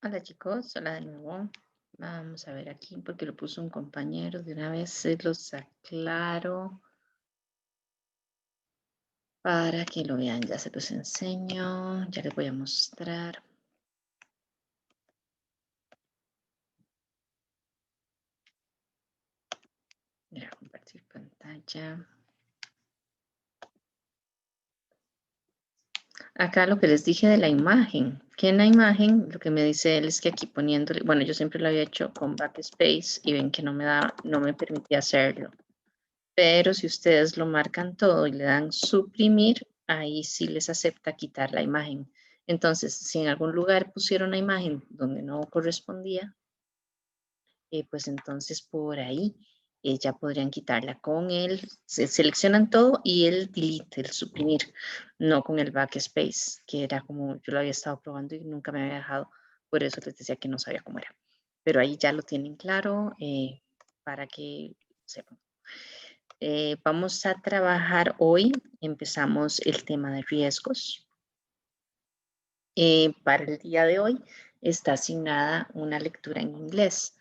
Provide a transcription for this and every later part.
Hola chicos, hola de nuevo. Vamos a ver aquí porque lo puso un compañero. De una vez se los aclaro para que lo vean. Ya se los enseño, ya les voy a mostrar. Mira, compartir pantalla. Acá lo que les dije de la imagen, que en la imagen lo que me dice él es que aquí poniéndole, bueno, yo siempre lo había hecho con backspace y ven que no me permitía hacerlo. Pero si ustedes lo marcan todo y le dan suprimir, ahí sí les acepta quitar la imagen. Entonces, si en algún lugar pusieron la imagen donde no correspondía, pues entonces por ahí ya podrían quitarla con se seleccionan todo y el delete, el suprimir, no con el backspace, que era como yo lo había estado probando y nunca me había dejado, por eso les decía que no sabía cómo era. Pero ahí ya lo tienen claro para que sepan. Vamos a trabajar hoy, empezamos el tema de riesgos. Para el día de hoy está asignada una lectura en inglés.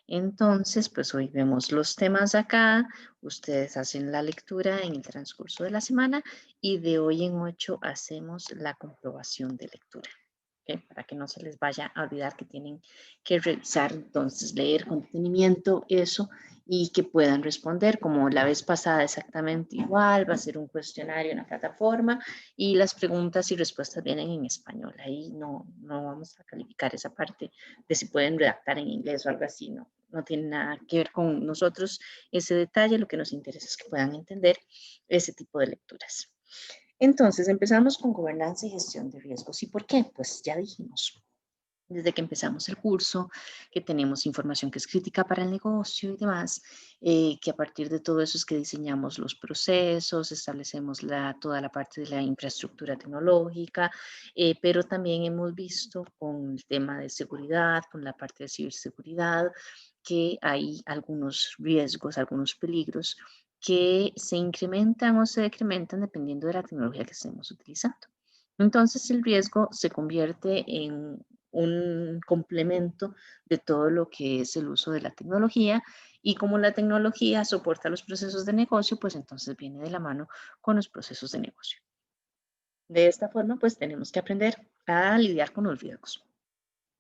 Entonces, pues hoy vemos los temas acá, ustedes hacen la lectura en el transcurso de la semana y de hoy en 8 hacemos la comprobación de lectura. ¿Okay? Para que no se les vaya a olvidar que tienen que revisar, entonces leer con detenimiento eso y que puedan responder como la vez pasada exactamente igual, va a ser un cuestionario en la plataforma y las preguntas y respuestas vienen en español. Ahí no vamos a calificar esa parte de si pueden redactar en inglés o algo así, no tiene nada que ver con nosotros ese detalle, lo que nos interesa es que puedan entender ese tipo de lecturas. Entonces, empezamos con gobernanza y gestión de riesgos. ¿Y por qué? Pues ya dijimos, desde que empezamos el curso, que tenemos información que es crítica para el negocio y demás, que a partir de todo eso es que diseñamos los procesos, establecemos toda la parte de la infraestructura tecnológica, pero también hemos visto con el tema de seguridad, con la parte de ciberseguridad, que hay algunos riesgos, algunos peligros que se incrementan o se decrementan dependiendo de la tecnología que estemos utilizando. Entonces el riesgo se convierte en un complemento de todo lo que es el uso de la tecnología y como la tecnología soporta los procesos de negocio, pues entonces viene de la mano con los procesos de negocio. De esta forma, pues tenemos que aprender a lidiar con los riesgos.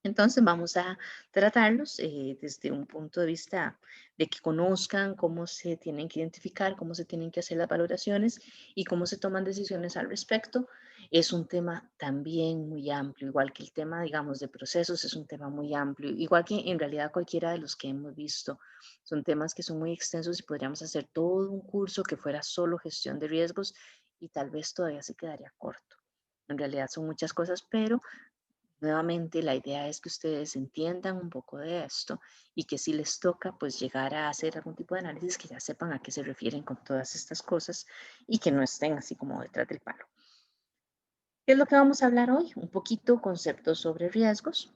Entonces vamos a tratarlos desde un punto de vista de que conozcan cómo se tienen que identificar, cómo se tienen que hacer las valoraciones y cómo se toman decisiones al respecto. Es un tema también muy amplio, igual que el tema, digamos, de procesos, es un tema muy amplio, igual que en realidad cualquiera de los que hemos visto. Son temas que son muy extensos y podríamos hacer todo un curso que fuera solo gestión de riesgos y tal vez todavía se quedaría corto. En realidad son muchas cosas, pero nuevamente, la idea es que ustedes entiendan un poco de esto y que si les toca, pues llegar a hacer algún tipo de análisis, que ya sepan a qué se refieren con todas estas cosas y que no estén así como detrás del palo. ¿Qué es lo que vamos a hablar hoy? Un poquito conceptos sobre riesgos,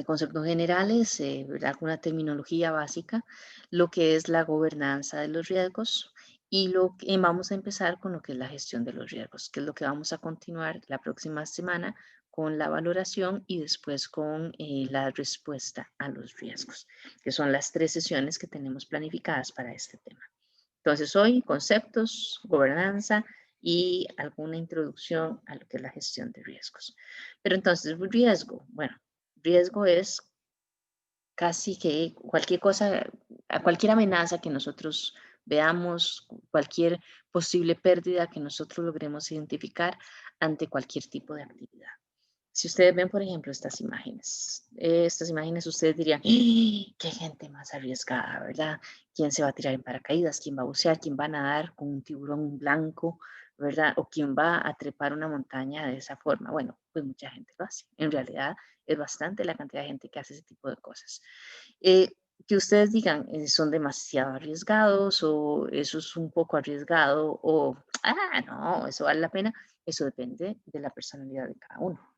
conceptos generales, alguna terminología básica, lo que es la gobernanza de los riesgos y vamos a empezar con lo que es la gestión de los riesgos, que es lo que vamos a continuar la próxima semana con la valoración y después con la respuesta a los riesgos, que son las 3 sesiones que tenemos planificadas para este tema. Entonces, hoy conceptos, gobernanza y alguna introducción a lo que es la gestión de riesgos. Pero entonces, riesgo, bueno, riesgo es casi que cualquier cosa, a cualquier amenaza que nosotros veamos, cualquier posible pérdida que nosotros logremos identificar ante cualquier tipo de actividad. Si ustedes ven, por ejemplo, estas imágenes ustedes dirían, ¡ah! ¡Qué gente más arriesgada!, ¿verdad? ¿Quién se va a tirar en paracaídas? ¿Quién va a bucear? ¿Quién va a nadar con un tiburón blanco? ¿Verdad? ¿O quién va a trepar una montaña de esa forma? Bueno, pues mucha gente lo hace. En realidad es bastante la cantidad de gente que hace ese tipo de cosas. Eh, que ustedes digan, son demasiado arriesgados o eso es un poco arriesgado o, no, eso vale la pena. Eso depende de la personalidad de cada uno.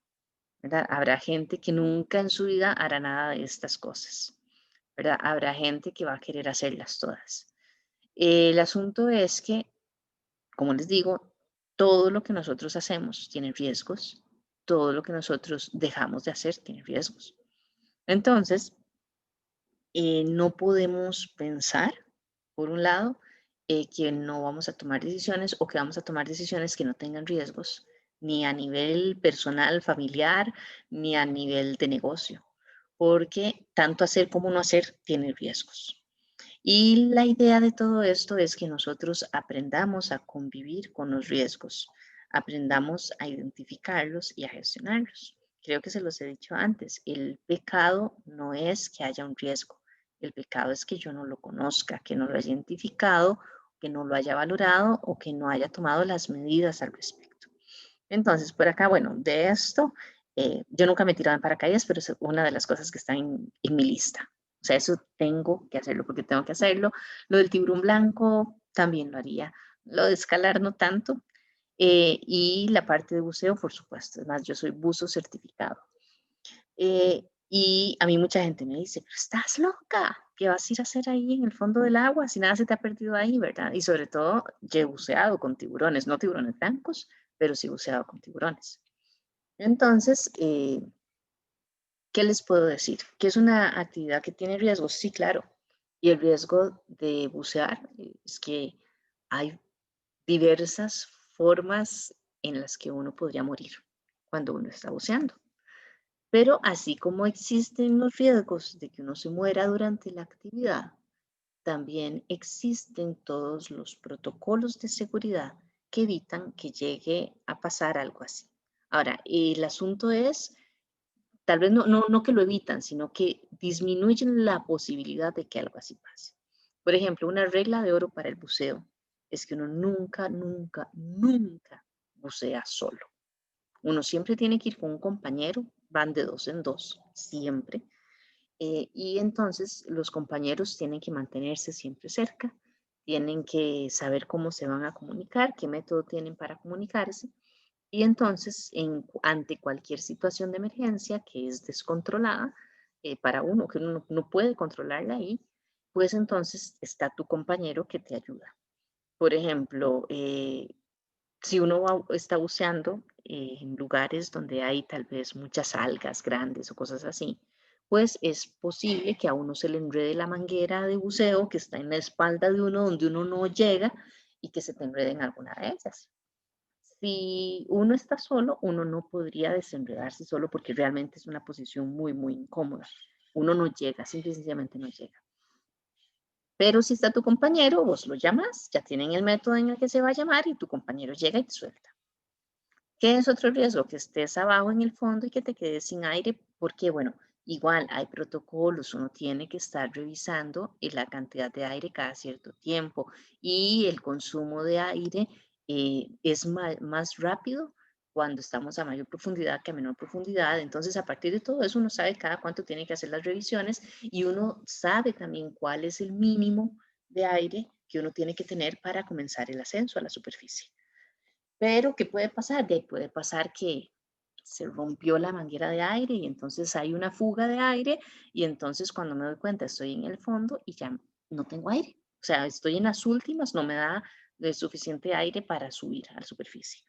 ¿Verdad? Habrá gente que nunca en su vida hará nada de estas cosas, ¿verdad? Habrá gente que va a querer hacerlas todas. El asunto es que, como les digo, todo lo que nosotros hacemos tiene riesgos todo lo que nosotros dejamos de hacer tiene riesgos. Entonces, no podemos pensar, por un lado, que no vamos a tomar decisiones o que vamos a tomar decisiones que no tengan riesgos, ni a nivel personal, familiar, ni a nivel de negocio, porque tanto hacer como no hacer tiene riesgos. Y la idea de todo esto es que nosotros aprendamos a convivir con los riesgos, aprendamos a identificarlos y a gestionarlos. Creo que se los he dicho antes, el pecado no es que haya un riesgo, el pecado es que yo no lo conozca, que no lo haya identificado, que no lo haya valorado o que no haya tomado las medidas al respecto. Entonces, por acá, bueno, de esto, yo nunca me he tirado en paracaídas, pero es una de las cosas que está en mi lista. O sea, eso tengo que hacerlo porque tengo que hacerlo. Lo del tiburón blanco también lo haría. Lo de escalar no tanto. Y la parte de buceo, por supuesto. Es más, yo soy buzo certificado. Y a mí mucha gente me dice, pero estás loca, ¿qué vas a ir a hacer ahí en el fondo del agua si nada se te ha perdido ahí, verdad? Y sobre todo, yo he buceado con tiburones, no tiburones blancos, pero sí buceado con tiburones. Entonces, ¿qué les puedo decir? ¿Que es una actividad que tiene riesgos? Sí, claro. Y el riesgo de bucear es que hay diversas formas en las que uno podría morir cuando uno está buceando. Pero así como existen los riesgos de que uno se muera durante la actividad, también existen todos los protocolos de seguridad que evitan que llegue a pasar algo así. Ahora, el asunto es, tal vez no que lo evitan, sino que disminuyen la posibilidad de que algo así pase. Por ejemplo, una regla de oro para el buceo es que uno nunca, nunca, nunca bucea solo. Uno siempre tiene que ir con un compañero, van de dos en dos, siempre. Y entonces los compañeros tienen que mantenerse siempre cerca, tienen que saber cómo se van a comunicar, qué método tienen para comunicarse. Y entonces, ante cualquier situación de emergencia que es descontrolada, para uno, que uno no puede controlarla ahí, pues entonces está tu compañero que te ayuda. Por ejemplo, si uno está buceando en lugares donde hay tal vez muchas algas grandes o cosas así, pues es posible que a uno se le enrede la manguera de buceo que está en la espalda de uno donde uno no llega y que se te enrede en alguna de ellas. Si uno está solo, uno no podría desenredarse solo porque realmente es una posición muy, muy incómoda. Uno no llega, simple y sencillamente no llega. Pero si está tu compañero, vos lo llamas, ya tienen el método en el que se va a llamar y tu compañero llega y te suelta. ¿Qué es otro riesgo? Que estés abajo en el fondo y que te quedes sin aire, porque bueno, igual hay protocolos, uno tiene que estar revisando la cantidad de aire cada cierto tiempo y el consumo de aire es más rápido cuando estamos a mayor profundidad que a menor profundidad. Entonces, a partir de todo eso, uno sabe cada cuánto tiene que hacer las revisiones y uno sabe también cuál es el mínimo de aire que uno tiene que tener para comenzar el ascenso a la superficie. Pero, ¿qué puede pasar? De ahí puede pasar que se rompió la manguera de aire y entonces hay una fuga de aire y entonces cuando me doy cuenta estoy en el fondo y ya no tengo aire. O sea, estoy en las últimas, no me da suficiente aire para subir a la superficie.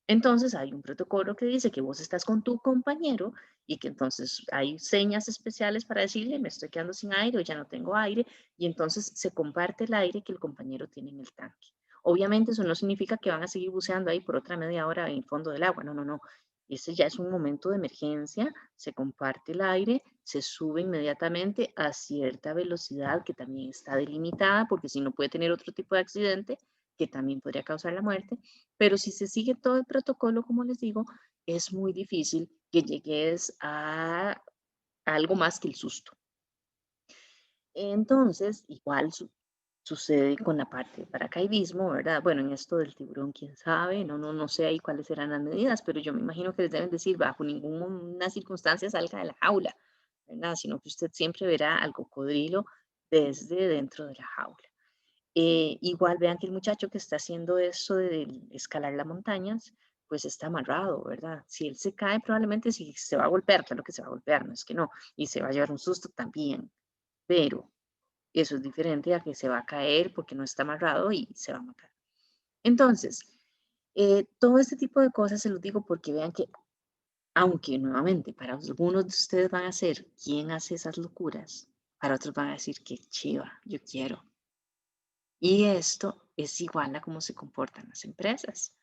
Entonces hay un protocolo que dice que vos estás con tu compañero y que entonces hay señas especiales para decirle me estoy quedando sin aire o ya no tengo aire y entonces se comparte el aire que el compañero tiene en el tanque. Obviamente eso no significa que van a seguir buceando ahí por otra media hora en el fondo del agua, no, no, no. Ese ya es un momento de emergencia, se comparte el aire, se sube inmediatamente a cierta velocidad que también está delimitada porque si no puede tener otro tipo de accidente que también podría causar la muerte, pero si se sigue todo el protocolo, como les digo, es muy difícil que llegues a algo más que el susto. Entonces, igual sucede con la parte de paracaidismo, ¿verdad? Bueno, en esto del tiburón, quién sabe, no sé ahí cuáles serán las medidas, pero yo me imagino que les deben decir, bajo ninguna circunstancia salga de la jaula, ¿verdad? Sino que usted siempre verá al cocodrilo desde dentro de la jaula. Igual vean que el muchacho que está haciendo eso de escalar las montañas, pues está amarrado, ¿verdad? Si él se cae, probablemente si se va a golpear, claro que se va a golpear, no es que no, y se va a llevar un susto también, pero eso es diferente a que se va a caer porque no está amarrado y se va a matar. Entonces, todo este tipo de cosas se los digo porque vean que Aunque nuevamente para algunos de ustedes van a ser, ¿quién hace esas locuras? Para otros van a decir, qué chiva, yo quiero. Y esto es igual a cómo se comportan las empresas.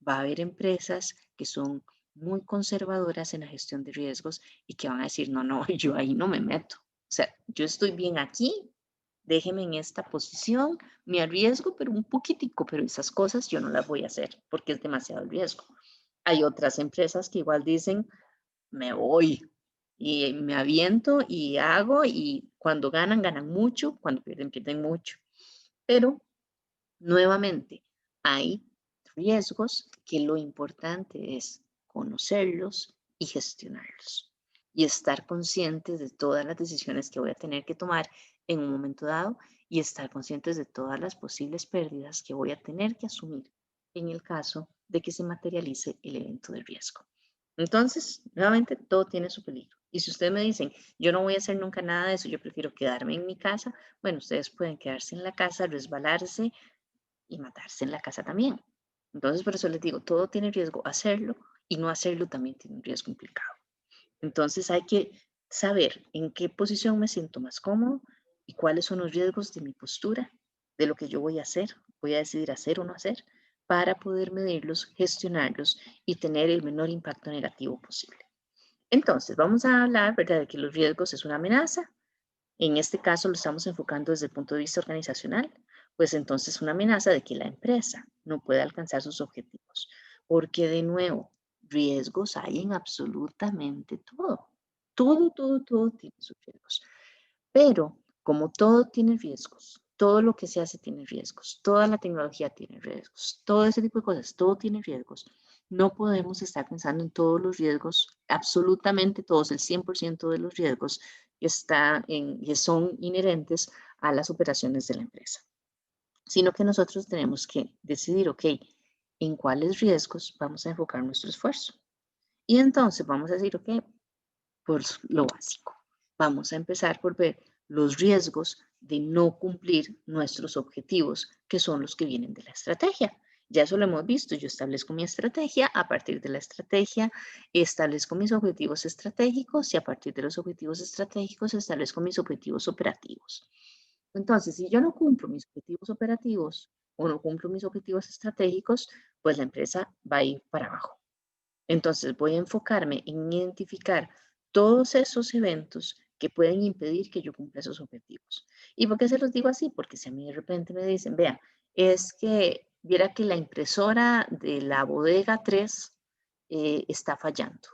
Va a haber empresas que son muy conservadoras en la gestión de riesgos y que van a decir, no, no, yo ahí no me meto. O sea, yo estoy bien aquí, déjeme en esta posición, me arriesgo, pero un poquitico, pero esas cosas yo no las voy a hacer porque es demasiado el riesgo. Hay otras empresas que igual dicen, me voy y me aviento y hago y cuando ganan, ganan mucho, cuando pierden, pierden mucho. Pero nuevamente, hay riesgos que lo importante es conocerlos y gestionarlos y estar conscientes de todas las decisiones que voy a tener que tomar en un momento dado y estar conscientes de todas las posibles pérdidas que voy a tener que asumir en el caso de que se materialice el evento de riesgo. Entonces, nuevamente, todo tiene su peligro. Y si ustedes me dicen, yo no voy a hacer nunca nada de eso, yo prefiero quedarme en mi casa, bueno, ustedes pueden quedarse en la casa, resbalarse, y matarse en la casa también. Entonces, por eso les digo, todo tiene riesgo, hacerlo y no hacerlo también tiene un riesgo implicado. Entonces, hay que saber en qué posición me siento más cómodo y cuáles son los riesgos de mi postura, de lo que yo voy a hacer, voy a decidir hacer o no hacer, para poder medirlos, gestionarlos y tener el menor impacto negativo posible. Entonces, vamos a hablar, ¿verdad?, de que los riesgos es una amenaza. En este caso lo estamos enfocando desde el punto de vista organizacional, pues entonces una amenaza de que la empresa no pueda alcanzar sus objetivos, porque de nuevo, riesgos hay en absolutamente todo. Todo tiene sus riesgos. Pero como todo tiene riesgos, todo lo que se hace tiene riesgos, toda la tecnología tiene riesgos, todo ese tipo de cosas, todo tiene riesgos. No podemos estar pensando en todos los riesgos, absolutamente todos, el 100% de los riesgos que son inherentes a las operaciones de la empresa, sino que nosotros tenemos que decidir, ok, en cuáles riesgos vamos a enfocar nuestro esfuerzo. Y entonces vamos a decir, ok, por lo básico. Vamos a empezar por ver los riesgos de no cumplir nuestros objetivos, que son los que vienen de la estrategia. Ya eso lo hemos visto, yo establezco mi estrategia, a partir de la estrategia establezco mis objetivos estratégicos y a partir de los objetivos estratégicos establezco mis objetivos operativos. Entonces, si yo no cumplo mis objetivos operativos o no cumplo mis objetivos estratégicos, pues la empresa va a ir para abajo. Entonces voy a enfocarme en identificar todos esos eventos que pueden impedir que yo cumpla esos objetivos. ¿Y por qué se los digo así? Porque si a mí de repente me dicen, vea, es que viera que la impresora de la bodega 3 está fallando.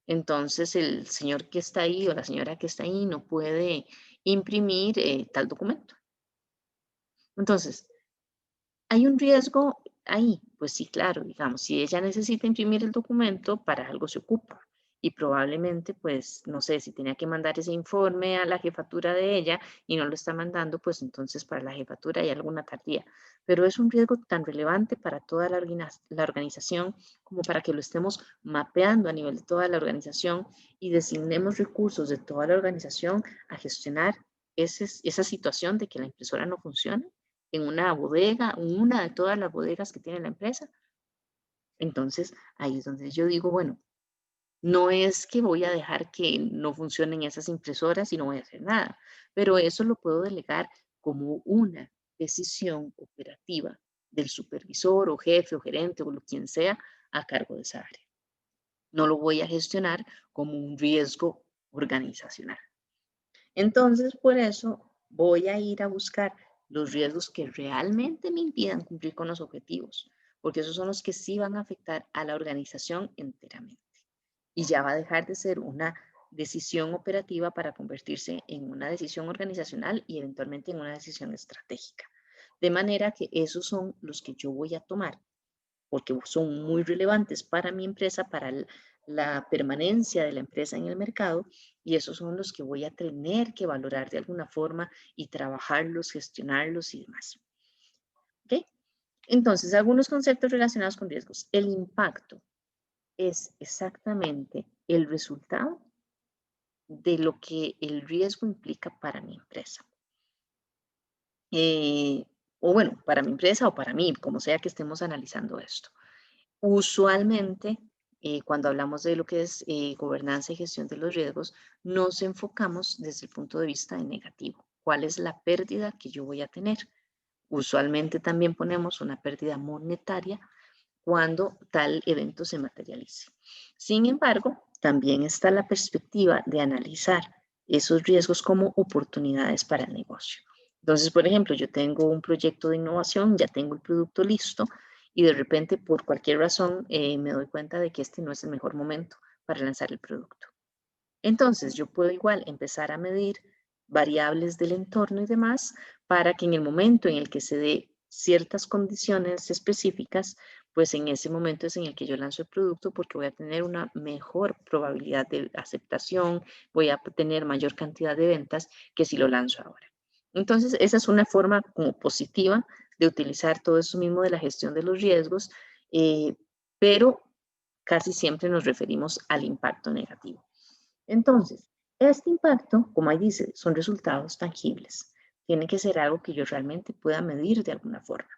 Entonces el señor que está ahí o la señora que está ahí no puede imprimir tal documento. Entonces, ¿hay un riesgo ahí? Pues sí, claro, digamos, si ella necesita imprimir el documento, para algo se ocupa. Y probablemente, pues, no sé, si tenía que mandar ese informe a la jefatura de ella y no lo está mandando, pues entonces para la jefatura hay alguna tardía. Pero es un riesgo tan relevante para toda la organización como para que lo estemos mapeando a nivel de toda la organización y designemos recursos de toda la organización a gestionar esa situación de que la impresora no funcione en una bodega, una de todas las bodegas que tiene la empresa. Entonces, ahí es donde yo digo, bueno, no es que voy a dejar que no funcionen esas impresoras y no voy a hacer nada, pero eso lo puedo delegar como una decisión operativa del supervisor o jefe o gerente o lo quien sea a cargo de esa área. No lo voy a gestionar como un riesgo organizacional. Entonces, por eso voy a ir a buscar los riesgos que realmente me impidan cumplir con los objetivos, porque esos son los que sí van a afectar a la organización enteramente. Y ya va a dejar de ser una decisión operativa para convertirse en una decisión organizacional y eventualmente en una decisión estratégica. De manera que esos son los que yo voy a tomar porque son muy relevantes para mi empresa, para la permanencia de la empresa en el mercado, y esos son los que voy a tener que valorar de alguna forma y trabajarlos, gestionarlos y demás. ¿Ok? Entonces, algunos conceptos relacionados con riesgos. El impacto es exactamente el resultado de lo que el riesgo implica para mi empresa. O bueno, para mi empresa o para mí, como sea que estemos analizando esto. Usualmente, cuando hablamos de lo que es gobernanza y gestión de los riesgos, nos enfocamos desde el punto de vista de negativo. ¿Cuál es la pérdida que yo voy a tener? Usualmente también ponemos una pérdida monetaria cuando tal evento se materialice. Sin embargo, también está la perspectiva de analizar esos riesgos como oportunidades para el negocio. Entonces, por ejemplo, yo tengo un proyecto de innovación, ya tengo el producto listo y de repente por cualquier razón me doy cuenta de que este no es el mejor momento para lanzar el producto. Entonces, yo puedo igual empezar a medir variables del entorno y demás para que en el momento en el que se dé ciertas condiciones específicas, pues en ese momento es en el que yo lanzo el producto porque voy a tener una mejor probabilidad de aceptación, voy a tener mayor cantidad de ventas que si lo lanzo ahora. Entonces, esa es una forma como positiva de utilizar todo eso mismo de la gestión de los riesgos, pero casi siempre nos referimos al impacto negativo. Entonces, este impacto, como ahí dice, son resultados tangibles. Tiene que ser algo que yo realmente pueda medir de alguna forma.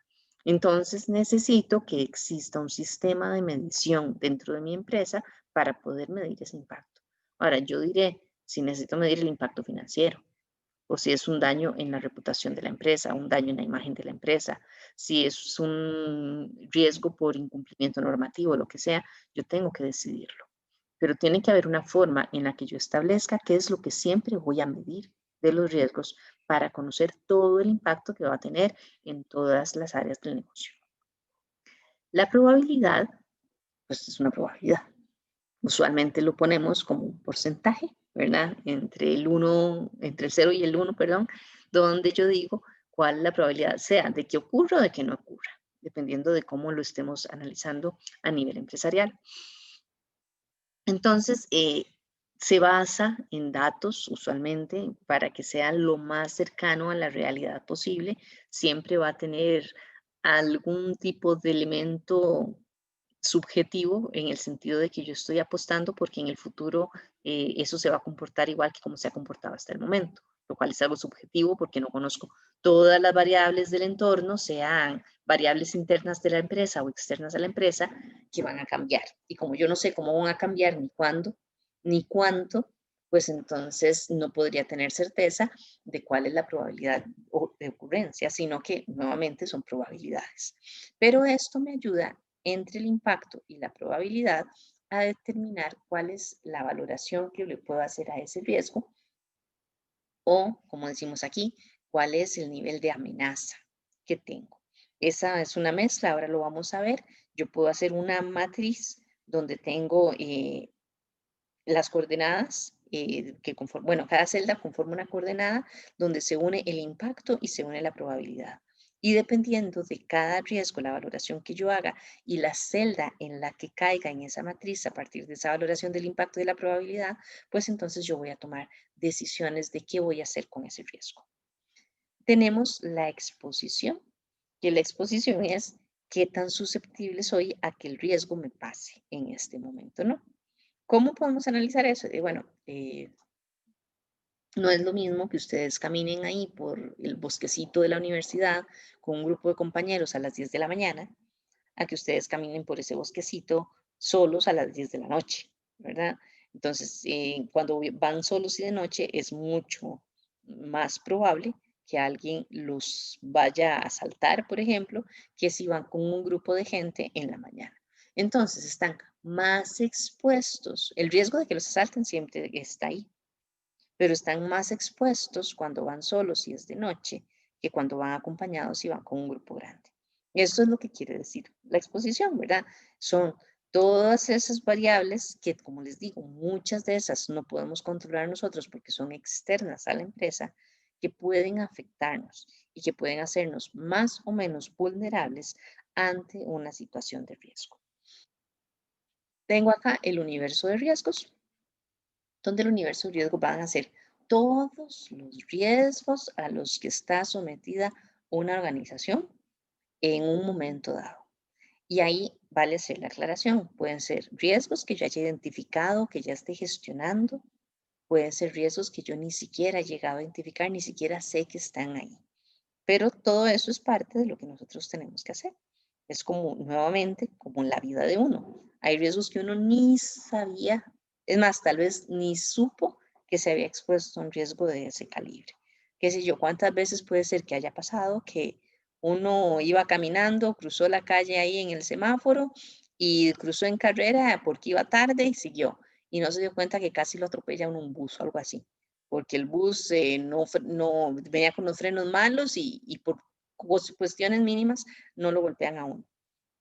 Entonces, necesito que exista un sistema de medición dentro de mi empresa para poder medir ese impacto. Ahora, yo diré si necesito medir el impacto financiero o si es un daño en la reputación de la empresa, un daño en la imagen de la empresa, si es un riesgo por incumplimiento normativo, lo que sea, yo tengo que decidirlo. Pero tiene que haber una forma en la que yo establezca qué es lo que siempre voy a medir de los riesgos para conocer todo el impacto que va a tener en todas las áreas del negocio. La probabilidad, pues es una probabilidad. Usualmente lo ponemos como un porcentaje, ¿verdad? Entre el 0 y el 1, perdón, donde yo digo cuál la probabilidad sea de que ocurra o de que no ocurra, dependiendo de cómo lo estemos analizando a nivel empresarial. Entonces, se basa en datos usualmente para que sea lo más cercano a la realidad posible. Siempre va a tener algún tipo de elemento subjetivo en el sentido de que yo estoy apostando porque en el futuro eso se va a comportar igual que como se ha comportado hasta el momento, lo cual es algo subjetivo porque no conozco todas las variables del entorno, sean variables internas de la empresa o externas a la empresa, que van a cambiar. Y como yo no sé cómo van a cambiar, ni cuándo, ni cuánto, pues entonces no podría tener certeza de cuál es la probabilidad de ocurrencia, sino que nuevamente son probabilidades. Pero esto me ayuda entre el impacto y la probabilidad a determinar cuál es la valoración que le puedo hacer a ese riesgo o, como decimos aquí, cuál es el nivel de amenaza que tengo. Esa es una mezcla, ahora lo vamos a ver. Yo puedo hacer una matriz donde tengo las coordenadas bueno, cada celda conforma una coordenada donde se une el impacto y se une la probabilidad. Y dependiendo de cada riesgo, la valoración que yo haga y la celda en la que caiga en esa matriz a partir de esa valoración del impacto y de la probabilidad, pues entonces yo voy a tomar decisiones de qué voy a hacer con ese riesgo. Tenemos la exposición, que la exposición es qué tan susceptible soy a que el riesgo me pase en este momento, ¿no? ¿Cómo podemos analizar eso? Bueno, no es lo mismo que ustedes caminen ahí por el bosquecito de la universidad con un grupo de compañeros a las 10 de la mañana, a que ustedes caminen por ese bosquecito solos a las 10 de la noche, ¿verdad? Entonces, cuando van solos y de noche es mucho más probable que alguien los vaya a asaltar, por ejemplo, que si van con un grupo de gente en la mañana. Entonces, están más expuestos. El riesgo de que los asalten siempre está ahí, pero están más expuestos cuando van solos y es de noche que cuando van acompañados y van con un grupo grande. Esto es lo que quiere decir la exposición, ¿verdad? Son todas esas variables que, como les digo, muchas de esas no podemos controlar nosotros porque son externas a la empresa, que pueden afectarnos y que pueden hacernos más o menos vulnerables ante una situación de riesgo. Tengo acá el universo de riesgos, donde el universo de riesgos van a ser todos los riesgos a los que está sometida una organización en un momento dado. Y ahí vale hacer la aclaración. Pueden ser riesgos que yo haya identificado, que ya esté gestionando. Pueden ser riesgos que yo ni siquiera he llegado a identificar, ni siquiera sé que están ahí. Pero todo eso es parte de lo que nosotros tenemos que hacer. Es como, nuevamente, como en la vida de uno. Hay riesgos que uno ni sabía, es más, tal vez ni supo que se había expuesto a un riesgo de ese calibre. Qué sé yo, cuántas veces puede ser que haya pasado que uno iba caminando, cruzó la calle ahí en el semáforo y cruzó en carrera porque iba tarde y siguió. Y no se dio cuenta que casi lo atropella un bus o algo así, porque el bus no venía con los frenos malos y por cuestiones mínimas no lo golpean a uno.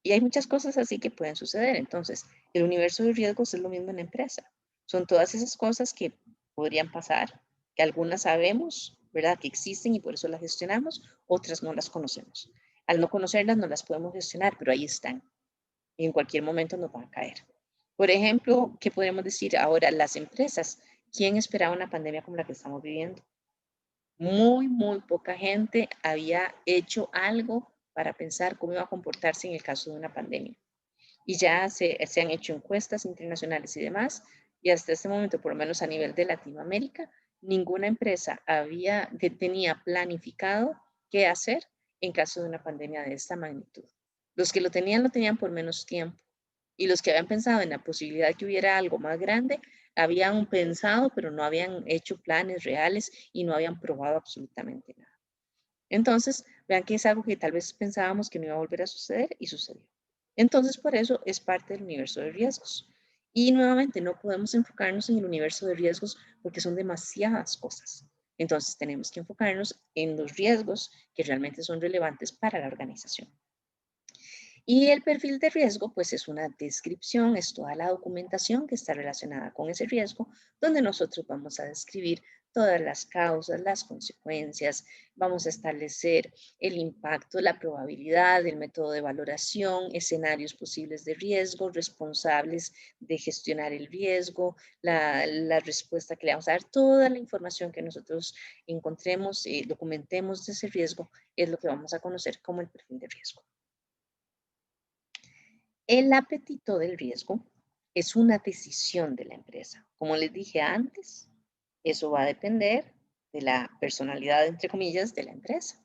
Y hay muchas cosas así que pueden suceder. Entonces, el universo de riesgos es lo mismo en la empresa. Son todas esas cosas que podrían pasar, que algunas sabemos, ¿verdad? Que existen y por eso las gestionamos, otras no las conocemos. Al no conocerlas no las podemos gestionar, pero ahí están. Y en cualquier momento nos van a caer. Por ejemplo, ¿qué podemos decir ahora? Las empresas. ¿Quién esperaba una pandemia como la que estamos viviendo? Muy poca gente había hecho algo para pensar cómo iba a comportarse en el caso de una pandemia. Y ya se han hecho encuestas internacionales y demás, y hasta este momento, por lo menos a nivel de Latinoamérica, ninguna empresa tenía planificado qué hacer en caso de una pandemia de esta magnitud. Los que lo tenían por menos tiempo. Y los que habían pensado en la posibilidad de que hubiera algo más grande, habían pensado, pero no habían hecho planes reales y no habían probado absolutamente nada. Entonces, vean que es algo que tal vez pensábamos que no iba a volver a suceder y sucedió. Entonces, por eso es parte del universo de riesgos. Y nuevamente, no podemos enfocarnos en el universo de riesgos porque son demasiadas cosas. Entonces, tenemos que enfocarnos en los riesgos que realmente son relevantes para la organización. Y el perfil de riesgo, pues es una descripción, es toda la documentación que está relacionada con ese riesgo, donde nosotros vamos a describir todas las causas, las consecuencias, vamos a establecer el impacto, la probabilidad, el método de valoración, escenarios posibles de riesgo, responsables de gestionar el riesgo, la respuesta que le vamos a dar, toda la información que nosotros encontremos, documentemos de ese riesgo, es lo que vamos a conocer como el perfil de riesgo. El apetito del riesgo es una decisión de la empresa. Como les dije antes, eso va a depender de la personalidad, entre comillas, de la empresa.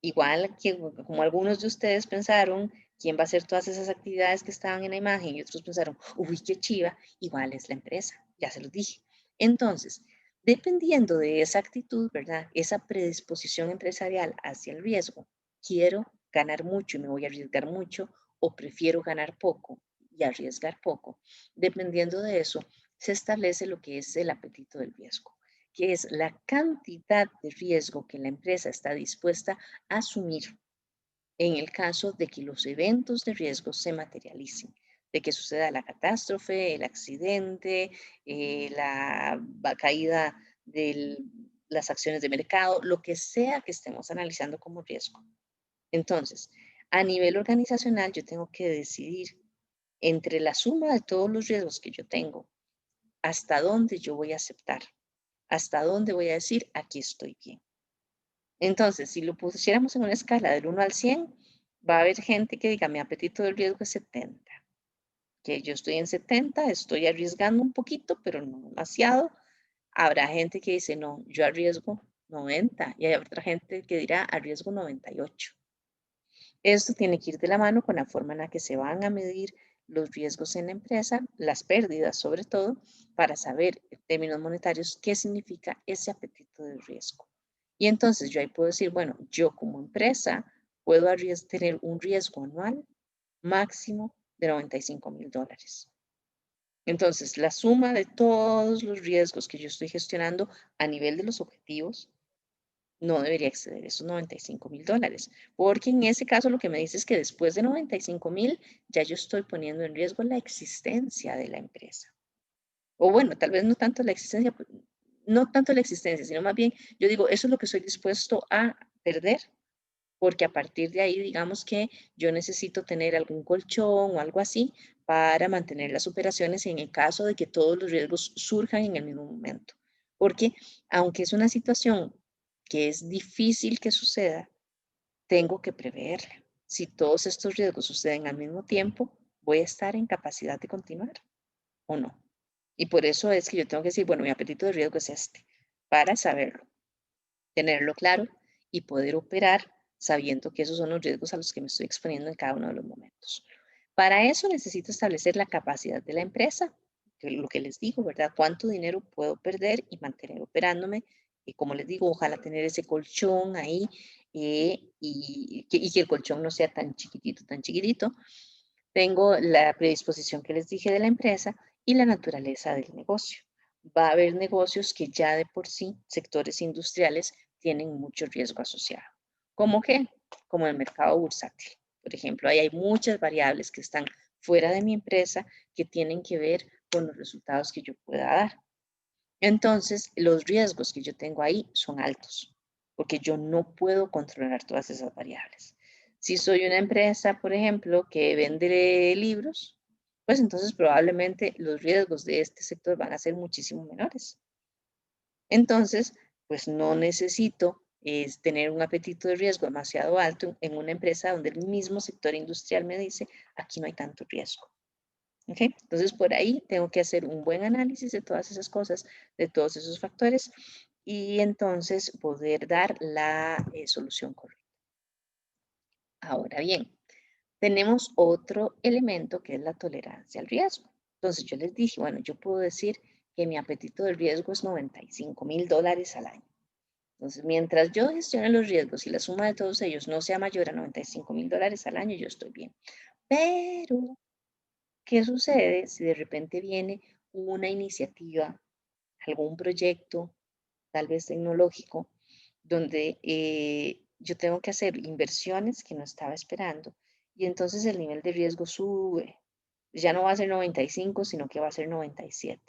Igual que como algunos de ustedes pensaron, ¿quién va a hacer todas esas actividades que estaban en la imagen? Y otros pensaron, uy, qué chiva, igual es la empresa, ya se los dije. Entonces, dependiendo de esa actitud, ¿verdad? Esa predisposición empresarial hacia el riesgo, quiero ganar mucho y me voy a arriesgar mucho, o prefiero ganar poco y arriesgar poco. Dependiendo de eso, se establece lo que es el apetito del riesgo, que es la cantidad de riesgo que la empresa está dispuesta a asumir en el caso de que los eventos de riesgo se materialicen, de que suceda la catástrofe, el accidente, la caída de las acciones de mercado, lo que sea que estemos analizando como riesgo. Entonces, a nivel organizacional, yo tengo que decidir entre la suma de todos los riesgos que yo tengo, hasta dónde yo voy a aceptar, hasta dónde voy a decir, aquí estoy bien. Entonces, si lo pusiéramos en una escala del 1 al 100, va a haber gente que diga, mi apetito del riesgo es 70, que yo estoy en 70, estoy arriesgando un poquito, pero no demasiado. Habrá gente que dice, no, yo arriesgo 90, y hay otra gente que dirá, arriesgo 98. Esto tiene que ir de la mano con la forma en la que se van a medir los riesgos en la empresa, las pérdidas sobre todo, para saber en términos monetarios qué significa ese apetito de riesgo. Y entonces yo ahí puedo decir, bueno, yo como empresa puedo tener un riesgo anual máximo de $95,000. Entonces, la suma de todos los riesgos que yo estoy gestionando a nivel de los objetivos no debería exceder esos $95,000, porque en ese caso lo que me dice es que después de 95,000 ya yo estoy poniendo en riesgo la existencia de la empresa. O bueno, tal vez no tanto la existencia, no tanto la existencia, sino más bien yo digo, eso es lo que estoy dispuesto a perder, porque a partir de ahí, digamos que yo necesito tener algún colchón o algo así para mantener las operaciones en el caso de que todos los riesgos surjan en el mismo momento. Porque aunque es una situación que es difícil que suceda, tengo que preverla. Si todos estos riesgos suceden al mismo tiempo, voy a estar en capacidad de continuar o no. Y por eso es que yo tengo que decir, bueno, mi apetito de riesgo es este, para saberlo, tenerlo claro y poder operar sabiendo que esos son los riesgos a los que me estoy exponiendo en cada uno de los momentos. Para eso necesito establecer la capacidad de la empresa, lo que les digo, ¿verdad? ¿Cuánto dinero puedo perder y mantener operándome? Y como les digo, ojalá tener ese colchón ahí y que el colchón no sea tan chiquitito, tan chiquitito. Tengo la predisposición que les dije de la empresa y la naturaleza del negocio. Va a haber negocios que ya de por sí, sectores industriales, tienen mucho riesgo asociado. ¿Cómo qué? Como el mercado bursátil. Por ejemplo, ahí hay muchas variables que están fuera de mi empresa que tienen que ver con los resultados que yo pueda dar. Entonces, los riesgos que yo tengo ahí son altos, porque yo no puedo controlar todas esas variables. Si soy una empresa, por ejemplo, que vende libros, pues entonces probablemente los riesgos de este sector van a ser muchísimo menores. Entonces, pues no necesito tener un apetito de riesgo demasiado alto en una empresa donde el mismo sector industrial me dice, aquí no hay tanto riesgo. ¿Okay? Entonces, por ahí tengo que hacer un buen análisis de todas esas cosas, de todos esos factores, y entonces poder dar la solución correcta. Ahora bien, tenemos otro elemento que es la tolerancia al riesgo. Entonces, yo les dije, bueno, yo puedo decir que mi apetito de riesgo es $95,000 al año. Entonces, mientras yo gestione los riesgos y la suma de todos ellos no sea mayor a $95,000 al año, yo estoy bien. Pero ¿qué sucede si de repente viene una iniciativa, algún proyecto, tal vez tecnológico, donde yo tengo que hacer inversiones que no estaba esperando y entonces el nivel de riesgo sube? Ya no va a ser 95, sino que va a ser 97.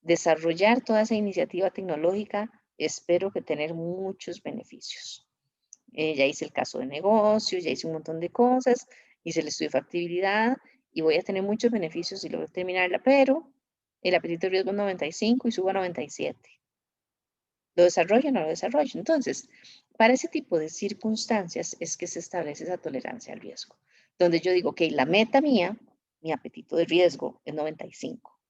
Desarrollar toda esa iniciativa tecnológica, espero que tener muchos beneficios. Ya hice el caso de negocio, ya hice un montón de cosas, hice el estudio de factibilidad y voy a tener muchos beneficios si logro terminarla, pero el apetito de riesgo es 95 y subo a 97. ¿Lo desarrollo o no lo desarrollo? Entonces, para ese tipo de circunstancias es que se establece esa tolerancia al riesgo, donde yo digo, ok, la meta mía, mi apetito de riesgo es 95.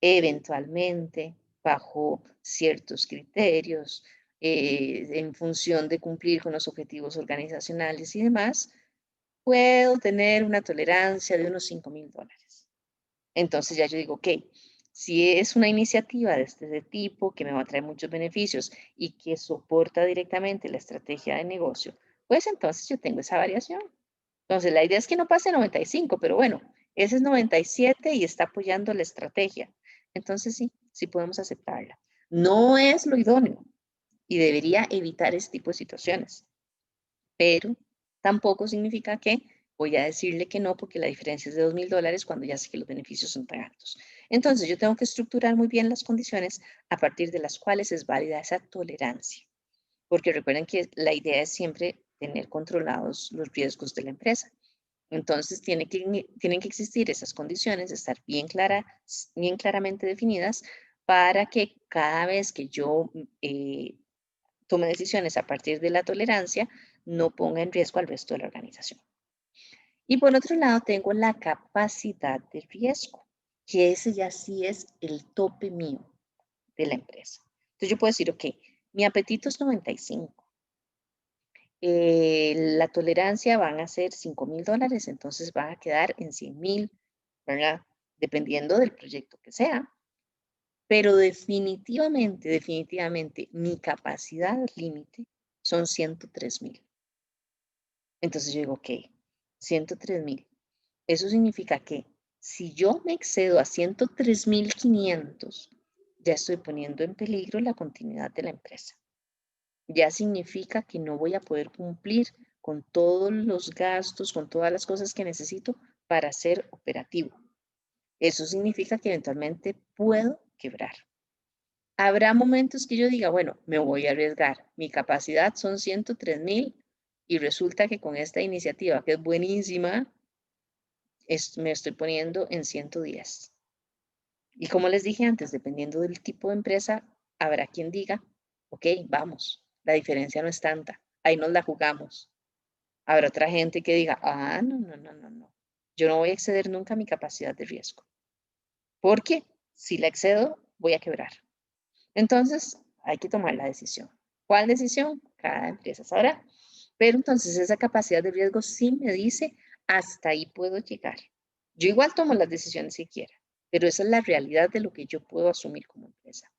Eventualmente, bajo ciertos criterios, en función de cumplir con los objetivos organizacionales y demás, puedo tener una tolerancia de unos $5,000. Entonces ya yo digo, ok, si es una iniciativa de este tipo que me va a traer muchos beneficios y que soporta directamente la estrategia de negocio, pues entonces yo tengo esa variación. Entonces la idea es que no pase 95, pero bueno, ese es 97 y está apoyando la estrategia. Entonces sí, sí podemos aceptarla. No es lo idóneo y debería evitar ese tipo de situaciones, pero tampoco significa que voy a decirle que no porque la diferencia es de $2,000 cuando ya sé que los beneficios son tan altos. Entonces yo tengo que estructurar muy bien las condiciones a partir de las cuales es válida esa tolerancia, porque recuerden que la idea es siempre tener controlados los riesgos de la empresa. Entonces tienen que existir esas condiciones, estar bien claramente definidas para que cada vez que yo tome decisiones a partir de la tolerancia, no ponga en riesgo al resto de la organización. Y por otro lado, tengo la capacidad de riesgo, que ese ya sí es el tope mío de la empresa. Entonces yo puedo decir, ok, mi apetito es 95. La tolerancia van a ser $5,000, entonces van a quedar en 100,000, ¿verdad? Dependiendo del proyecto que sea. Pero definitivamente, mi capacidad límite son 103,000. Entonces yo digo, ok, 103,000. Eso significa que si yo me excedo a 103,500, ya estoy poniendo en peligro la continuidad de la empresa. Ya significa que no voy a poder cumplir con todos los gastos, con todas las cosas que necesito para ser operativo. Eso significa que eventualmente puedo quebrar. Habrá momentos que yo diga, bueno, me voy a arriesgar. Mi capacidad son 103,000 y resulta que con esta iniciativa, que es buenísima, me estoy poniendo en 110. Y como les dije antes, dependiendo del tipo de empresa, habrá quien diga, ok, vamos, la diferencia no es tanta, ahí nos la jugamos. Habrá otra gente que diga, no. Yo no voy a exceder nunca mi capacidad de riesgo, porque si la excedo, voy a quebrar. Entonces, hay que tomar la decisión. ¿Cuál decisión? Cada empresa sabrá. Pero entonces esa capacidad de riesgo sí me dice Hasta ahí puedo llegar. Yo igual tomo las decisiones que quiera, pero esa es la realidad de lo que yo puedo asumir como empresa.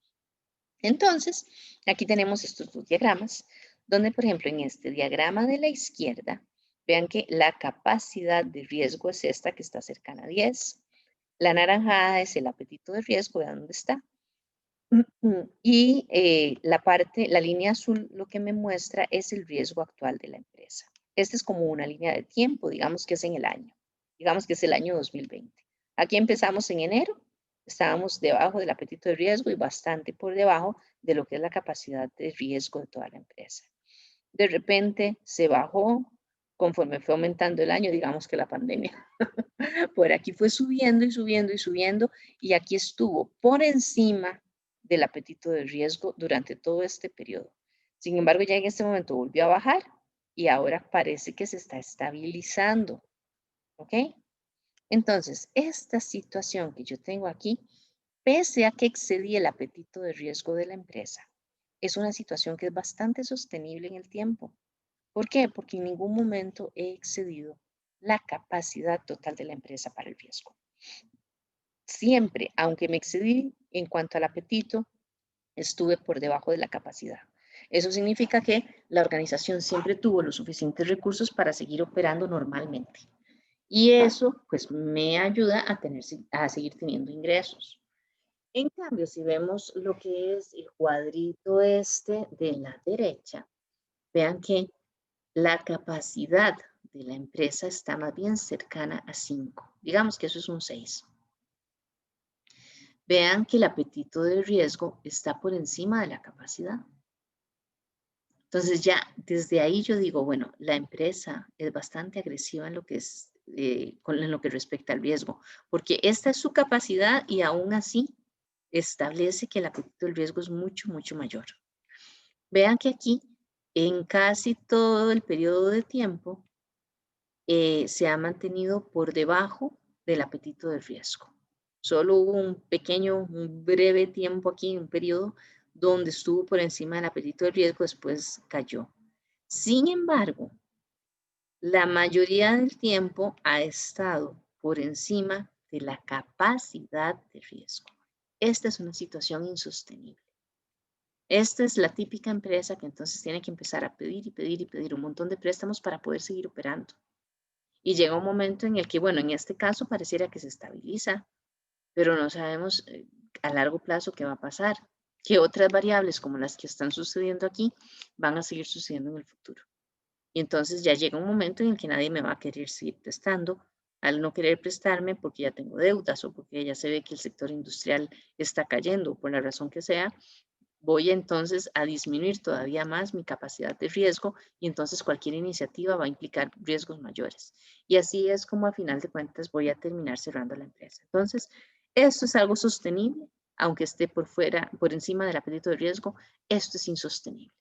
Entonces, aquí tenemos estos dos diagramas, donde, por ejemplo, en este diagrama de la izquierda, vean que la capacidad de riesgo es esta que está cercana a 10. La naranjada es el apetito de riesgo, vean dónde está. Y la línea azul lo que me muestra es el riesgo actual de la empresa. Esta es como una línea de tiempo, digamos que es en el año. Digamos que es el año 2020. Aquí empezamos en enero, estábamos debajo del apetito de riesgo y bastante por debajo de lo que es la capacidad de riesgo de toda la empresa. De repente se bajó conforme fue aumentando el año, digamos que la pandemia. Por aquí fue subiendo y subiendo y subiendo y aquí estuvo por encima del apetito de riesgo durante todo este periodo. Sin embargo, ya en este momento volvió a bajar y ahora parece que se está estabilizando. ¿Ok? Entonces, esta situación que yo tengo aquí, pese a que excedí el apetito de riesgo de la empresa, es una situación que es bastante sostenible en el tiempo. ¿Por qué? Porque en ningún momento he excedido la capacidad total de la empresa para el riesgo. Siempre, aunque me excedí en cuanto al apetito, estuve por debajo de la capacidad. Eso significa que la organización siempre tuvo los suficientes recursos para seguir operando normalmente. Y eso, pues, me ayuda a seguir teniendo ingresos. En cambio, si vemos lo que es el cuadrito este de la derecha, vean que la capacidad de la empresa está más bien cercana a 5. Digamos que eso es un 6. Vean que el apetito de riesgo está por encima de la capacidad. Entonces ya desde ahí yo digo, bueno, la empresa es bastante agresiva en lo que es, en lo que respecta al riesgo, porque esta es su capacidad y aún así establece que el apetito del riesgo es mucho, mucho mayor. Vean que aquí en casi todo el periodo de tiempo se ha mantenido por debajo del apetito del riesgo. Solo hubo un breve tiempo aquí, un periodo donde estuvo por encima del apetito del riesgo, después cayó. Sin embargo, la mayoría del tiempo ha estado por encima de la capacidad de riesgo. Esta es una situación insostenible. Esta es la típica empresa que entonces tiene que empezar a pedir y pedir y pedir un montón de préstamos para poder seguir operando. Y llega un momento en el que, bueno, en este caso pareciera que se estabiliza, pero no sabemos a largo plazo qué va a pasar, qué otras variables como las que están sucediendo aquí van a seguir sucediendo en el futuro. Y entonces ya llega un momento en el que nadie me va a querer seguir prestando, al no querer prestarme porque ya tengo deudas o porque ya se ve que el sector industrial está cayendo, por la razón que sea, voy entonces a disminuir todavía más mi capacidad de riesgo y entonces cualquier iniciativa va a implicar riesgos mayores. Y así es como a final de cuentas voy a terminar cerrando la empresa. Entonces, esto es algo sostenible, aunque esté por fuera, por encima del apetito de riesgo, esto es insostenible.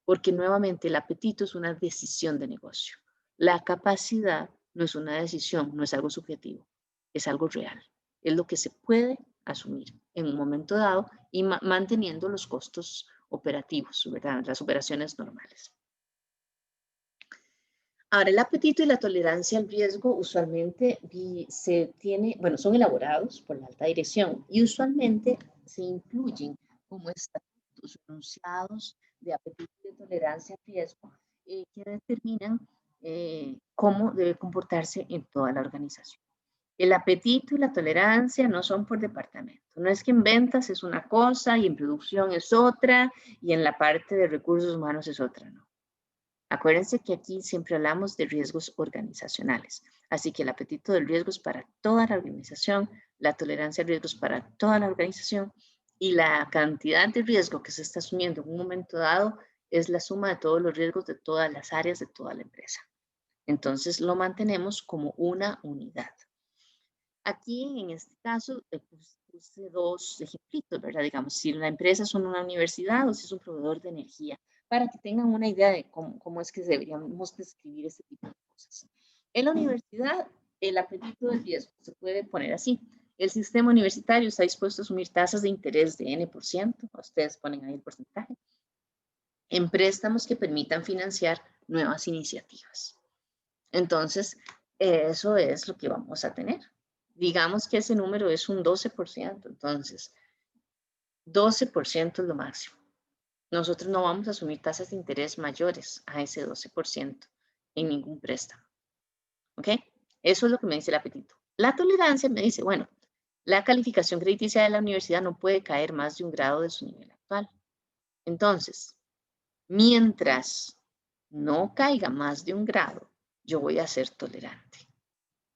Porque nuevamente el apetito es una decisión de negocio. La capacidad no es una decisión, no es algo subjetivo, es algo real. Es lo que se puede asumir en un momento dado y manteniendo los costos operativos, ¿verdad? Las operaciones normales. Ahora, el apetito y la tolerancia al riesgo usualmente son elaborados por la alta dirección y usualmente se incluyen como estatutos enunciados de apetito y de tolerancia al riesgo que determinan cómo debe comportarse en toda la organización. El apetito y la tolerancia no son por departamento. No es que en ventas es una cosa y en producción es otra y en la parte de recursos humanos es otra, no. Acuérdense que aquí siempre hablamos de riesgos organizacionales, así que el apetito del riesgo es para toda la organización, la tolerancia al riesgo es para toda la organización y la cantidad de riesgo que se está asumiendo en un momento dado es la suma de todos los riesgos de todas las áreas de toda la empresa. Entonces lo mantenemos como una unidad. Aquí en este caso puse dos ejemplitos, ¿verdad? Digamos, si la empresa es una universidad o si es un proveedor de energía, para que tengan una idea de cómo es que deberíamos describir este tipo de cosas. En la universidad, el apetito del riesgo se puede poner así. El sistema universitario está dispuesto a asumir tasas de interés de N%, ustedes ponen ahí el porcentaje, en préstamos que permitan financiar nuevas iniciativas. Entonces, Eso es lo que vamos a tener. Digamos que ese número es un 12%, entonces 12% es lo máximo. Nosotros no vamos a asumir tasas de interés mayores a ese 12% en ningún préstamo. ¿Ok? Eso es lo que me dice el apetito. La tolerancia me dice, bueno, la calificación crediticia de la universidad no puede caer más de un grado de su nivel actual. Entonces, mientras no caiga más de un grado, yo voy a ser tolerante.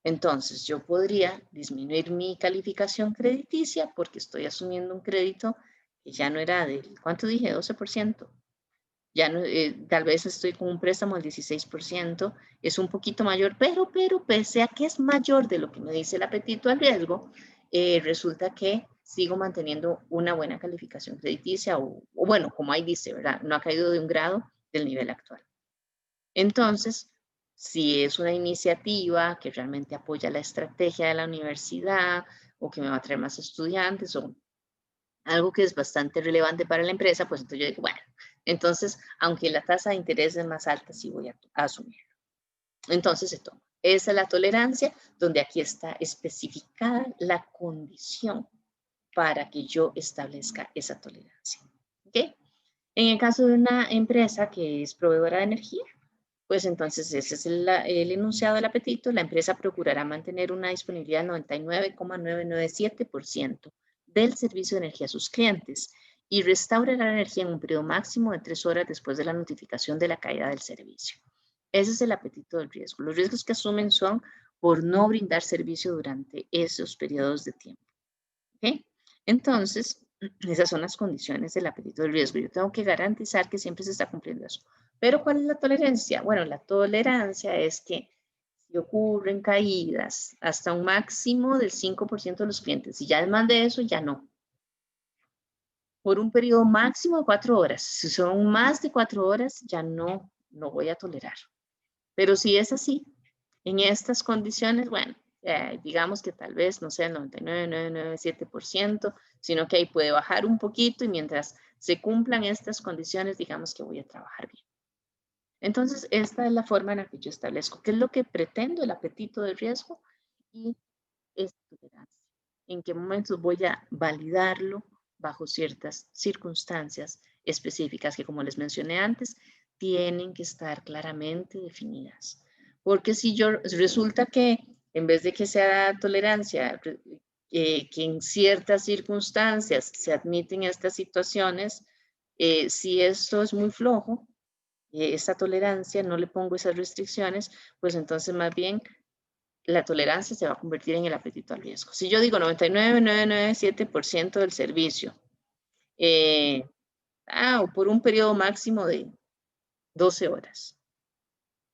Entonces, yo podría disminuir mi calificación crediticia porque estoy asumiendo un crédito que ya no era del, ¿cuánto dije? 12%. Ya no, tal vez estoy con un préstamo del 16%, es un poquito mayor, pero pese a que es mayor de lo que me dice el apetito al riesgo, resulta que sigo manteniendo una buena calificación crediticia o bueno, como ahí dice, ¿verdad? No ha caído de un grado del nivel actual. Entonces, si es una iniciativa que realmente apoya la estrategia de la universidad o que me va a traer más estudiantes o algo que es bastante relevante para la empresa, pues entonces yo digo, bueno, entonces, aunque la tasa de interés es más alta, sí voy a asumirlo. Entonces se toma. Esa es la tolerancia, donde aquí está especificada la condición para que yo establezca esa tolerancia. ¿Ok? En el caso de una empresa que es proveedora de energía, pues entonces ese es el enunciado del apetito. La empresa procurará mantener una disponibilidad del 99,997% del servicio de energía a sus clientes y restaurará la energía en un periodo máximo de 3 horas después de la notificación de la caída del servicio. Ese es el apetito del riesgo. Los riesgos que asumen son por no brindar servicio durante esos periodos de tiempo. ¿Okay? Entonces, esas son las condiciones del apetito del riesgo. Yo tengo que garantizar que siempre se está cumpliendo eso. Pero ¿cuál es la tolerancia? Bueno, la tolerancia es que si ocurren caídas hasta un máximo del 5% de los clientes, si ya es más de eso, ya no. Por un periodo máximo de 4 horas. Si son más de 4 horas, ya no voy a tolerar. Pero si es así, en estas condiciones, bueno, digamos que tal vez no sea el 99,997%, sino que ahí puede bajar un poquito y mientras se cumplan estas condiciones, digamos que voy a trabajar bien. Entonces, esta es la forma en la que yo establezco qué es lo que pretendo, el apetito del riesgo y esta tolerancia. En qué momentos voy a validarlo bajo ciertas circunstancias específicas que, como les mencioné antes, tienen que estar claramente definidas. Porque si yo resulta que en vez de que sea tolerancia, que en ciertas circunstancias se admiten estas situaciones, si esto es muy flojo, esta tolerancia, no le pongo esas restricciones, pues entonces más bien la tolerancia se va a convertir en el apetito al riesgo. Si yo digo 99,997% del servicio, o por un periodo máximo de 12 horas,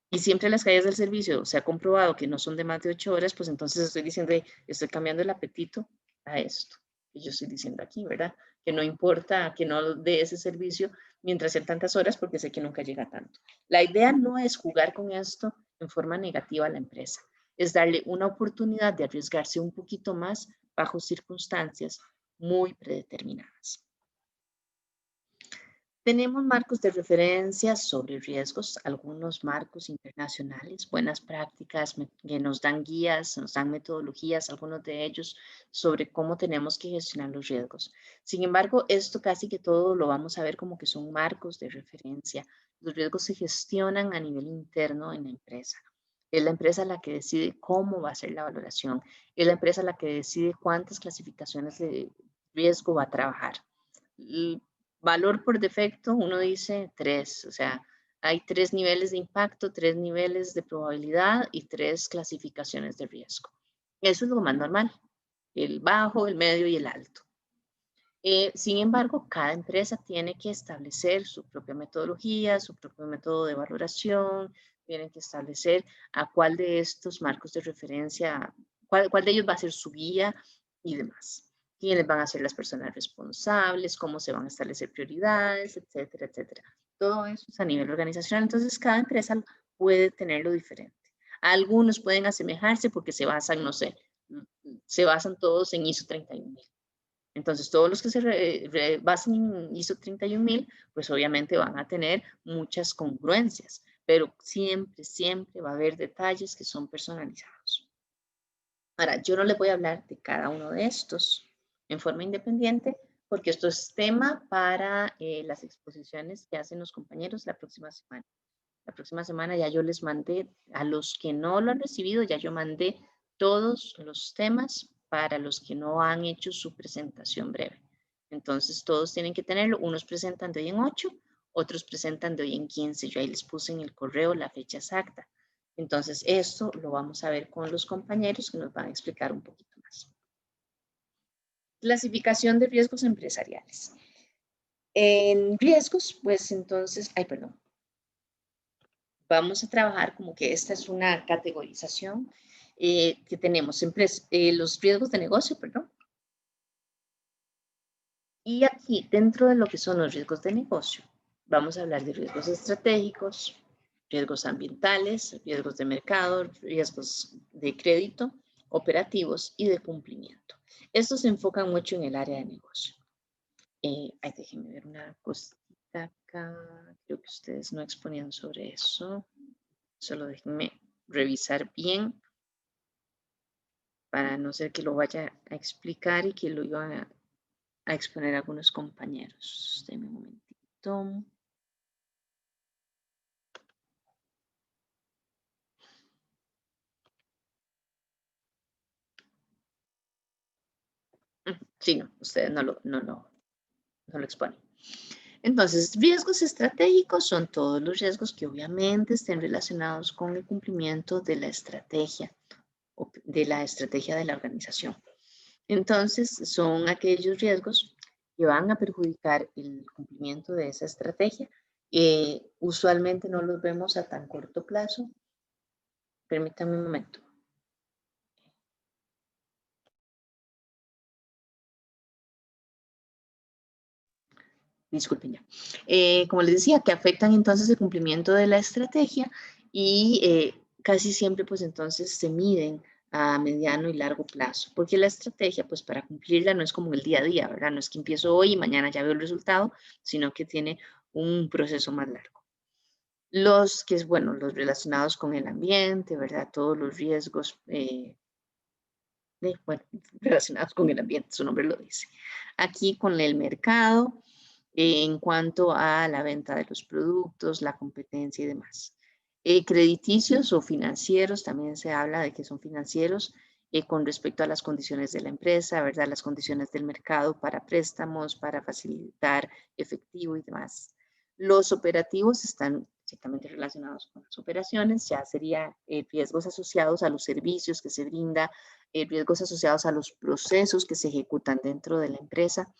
y siempre las caídas del servicio se ha comprobado que no son de más de 8 horas, pues entonces estoy diciendo, estoy cambiando el apetito a esto. Y yo estoy diciendo aquí, ¿verdad? Que no importa que no dé ese servicio mientras sean tantas horas porque sé que nunca llega tanto. La idea no es jugar con esto en forma negativa a la empresa, es darle una oportunidad de arriesgarse un poquito más bajo circunstancias muy predeterminadas. Tenemos marcos de referencia sobre riesgos, algunos marcos internacionales, buenas prácticas que nos dan guías, nos dan metodologías, algunos de ellos sobre cómo tenemos que gestionar los riesgos. Sin embargo, esto casi que todo lo vamos a ver como que son marcos de referencia. Los riesgos se gestionan a nivel interno en la empresa. Es la empresa la que decide cómo va a ser la valoración. Es la empresa la que decide cuántas clasificaciones de riesgo va a trabajar. Valor por defecto, uno dice 3, o sea, hay 3 niveles de impacto, 3 niveles de probabilidad y 3 clasificaciones de riesgo. Eso es lo más normal, el bajo, el medio y el alto. Sin embargo, cada empresa tiene que establecer su propia metodología, su propio método de valoración, tienen que establecer a cuál de estos marcos de referencia, cuál de ellos va a ser su guía y demás. Quiénes van a ser las personas responsables, cómo se van a establecer prioridades, etcétera, etcétera. Todo eso es a nivel organizacional, entonces cada empresa puede tenerlo diferente. Algunos pueden asemejarse porque se basan, no sé, se basan todos en ISO 31000. Entonces, todos los que se basen en ISO 31000, pues obviamente van a tener muchas congruencias, pero siempre, siempre va a haber detalles que son personalizados. Ahora, yo no les voy a hablar de cada uno de estos en forma independiente, porque esto es tema para las exposiciones que hacen los compañeros la próxima semana. La próxima semana ya yo les mandé, a los que no lo han recibido, ya yo mandé todos los temas para los que no han hecho su presentación breve. Entonces todos tienen que tenerlo, unos presentan de hoy en 8, otros presentan de hoy en 15. Yo ahí les puse en el correo la fecha exacta. Entonces esto lo vamos a ver con los compañeros que nos van a explicar un poquito más. Clasificación de riesgos empresariales. En riesgos, pues entonces, vamos a trabajar como que esta es una categorización que tenemos los riesgos de negocio, perdón. Y aquí, dentro de lo que son los riesgos de negocio, vamos a hablar de riesgos estratégicos, riesgos ambientales, riesgos de mercado, riesgos de crédito, operativos y de cumplimiento. Estos se enfocan mucho en el área de negocio. Déjenme ver una cosita acá. Creo que ustedes no exponían sobre eso. Solo déjenme revisar bien para no ser que lo vaya a explicar y que lo iba a exponer a algunos compañeros. Denme un momentito. Sí, no, ustedes no lo exponen. Entonces, riesgos estratégicos son todos los riesgos que obviamente estén relacionados con el cumplimiento de la estrategia o de la estrategia de la organización. Entonces, son aquellos riesgos que van a perjudicar el cumplimiento de esa estrategia. Usualmente no los vemos a tan corto plazo. Permítanme un momento. Disculpen ya. Como les decía, que afectan entonces el cumplimiento de la estrategia y casi siempre pues entonces se miden a mediano y largo plazo, porque la estrategia pues para cumplirla no es como el día a día, ¿verdad? No es que empiezo hoy y mañana ya veo el resultado, sino que tiene un proceso más largo. Los que es, bueno, los relacionados con el ambiente, ¿verdad? Todos los riesgos, bueno, relacionados con el ambiente, su nombre lo dice. Aquí con el mercado, en cuanto a la venta de los productos, la competencia y demás. Crediticios o financieros, también se habla de que son financieros con respecto a las condiciones de la empresa, ¿verdad? Las condiciones del mercado para préstamos, para facilitar efectivo y demás. Los operativos están directamente relacionados con las operaciones, ya sería riesgos asociados a los servicios que se brinda, riesgos asociados a los procesos que se ejecutan dentro de la empresa,